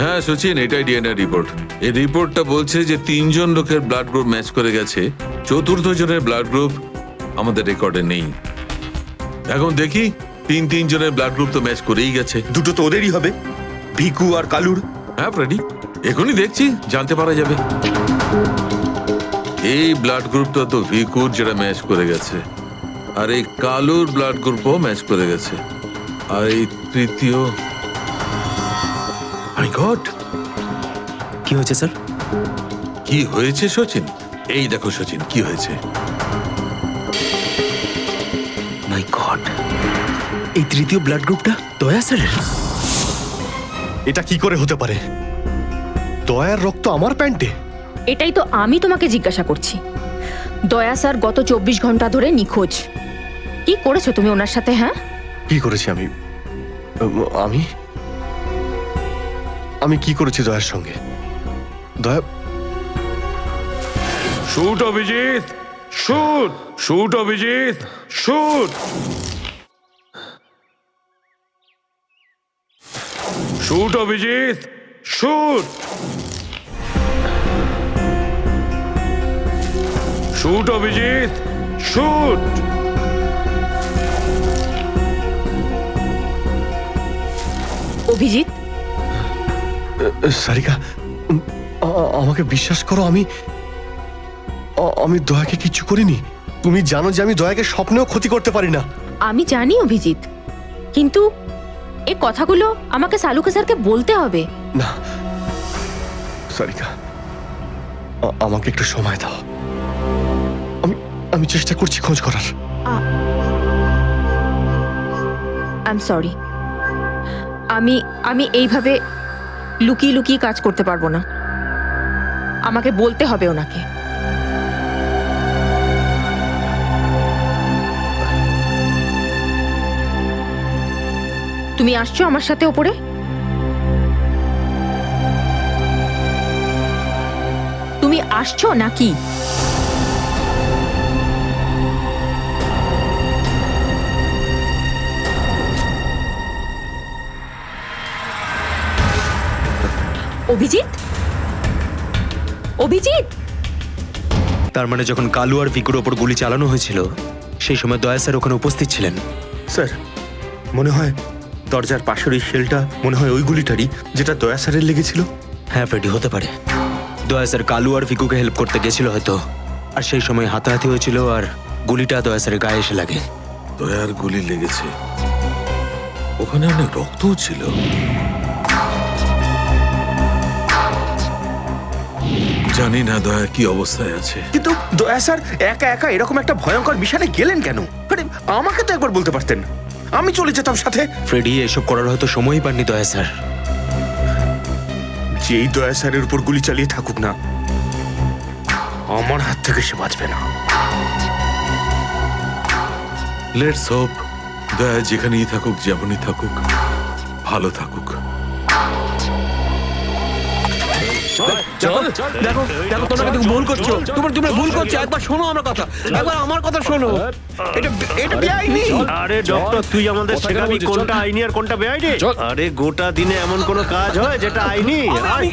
হ্যাঁ সচিন, এটাই ডিএনএ রিপোর্ট। এই রিপোর্টটা বলছে যে 3জন লোকের ব্লাড গ্রুপ ম্যাচ করে গেছে, 4র্থ জনের ব্লাড গ্রুপ আমাদের রেকর্ডে নেই। এখন দেখি 3 জনের ব্লাড গ্রুপ তো ম্যাচ করেই গেছে। 2টো তো ওদেরই হবে, ভিকু আর কালুর। হ্যাঁ ফ্রেডি, এখনই দেখছি, জানতে পারা যাবে। এই ব্লাড গ্রুপটা তো ভিকুর, যেটা ম্যাচ করে গেছে, আর এই কালুর ব্লাড গ্রুপও ম্যাচ করে গেছে, আর এই তৃতীয়। মাই গড, কি হয়েছে স্যার? কি হয়েছে সচিন? এই দেখো সচিন, কি হয়েছে। মাই গড, এই তৃতীয় ব্লাড গ্রুপটা দয়া স্যারের? এটা কি করে হতে পারে? দয়ার রক্ত আমার প্যান্টে? এটাই তো আমি তোমাকে জিজ্ঞাসা করছি। দয়া স্যার গত 24 ঘন্টা ধরে নিখোঁজ। কি করেছো তুমি ওনার সাথে? হ্যাঁ, কি করেছি আমি? আমি আমি কি করেছি দয়ার সঙ্গে? দয়া, shoot Abhijit, shoot, shoot Abhijit, shoot, shoot Abhijit, shoot, shoot Abhijit, shoot. Abhijit, Sarika, আমাকে বিশ্বাস করো, আমি দয়াকে কিচ্ছু করিনি। তুমি জানো যে আমি দয়াকে স্বপ্নেও ক্ষতি করতে পারি না। আমি জানি অভিজিৎ, কিন্তু এই কথাগুলো আমাকে সালুকে স্যারকে বলতে হবে। না সারিকা, আমাকে একটু সময় দাও। আমি চেষ্টা করছি খোঁজ করার। I am sorry. আমি এইভাবে লুকিয়ে লুকিয়ে কাজ করতে পারবো না, আমাকে বলতে হবে ওনাকে। তুমি আসছো আমার সাথে ওপরে? তুমি আসছো নাকি? অভিজিৎ, অভিজিৎ, তার মানে যখন কালু আর ভিকুর ওপর গুলি চালানো হয়েছিল সেই সময় দয়া স্যার ওখানে উপস্থিত ছিলেন। স্যার মনে হয় দরজার পাশের ওই শেলটা মনে হয় ওই গুলিটারই যেটা দয়া স্যারের লেগেছিল। হ্যাঁ ফ্রেডি, হতে পারে দয়া স্যার কালু আর ভিকুকে হেল্প করতে গেছিল হয়তো, আর সেই সময় হাতাহাতি হয়েছিল আর গুলিটা দয়া স্যারের গায়ে এসে লাগে। দয়ার গুলি লেগেছে, ওখানে অনেক রক্তও ছিল। জানি না দয়া কি অবস্থায় আছে। কিন্তু দয়া স্যার একা একা এরকম একটা ভয়ঙ্কর মিশনে গেলেন কেন? আরে আমাকে তো একবার বলতে পারতেন, আমি চলে যেতাম সাথে। ফ্রেডি এসব করার হয়তো সময়ই পাননি দয়া স্যার। যেই দয়া স্যারের উপর গুলি চালিয়ে থাকুক না, আমার হাত থেকে সে বাঁচবে না। লেটস হোপ দয়া যেখানেই থাকুক, যেমনই থাকুক, ভালো থাকুক। দেখো দেখো দেখো, তোমরা কিন্তু ভুল করছো, তোমরা ভুল করছো। একবার শোনো আমার কথা, একবার আমার কথা শোনো। এটা বেআইনি। আরে ডক্টর, তুই আমাদের শেখাবি কোনটা আইনি আর কোনটা বেআইনি? আরে গোটা দিনে এমন কোনো কাজ হয় যেটা আইনি?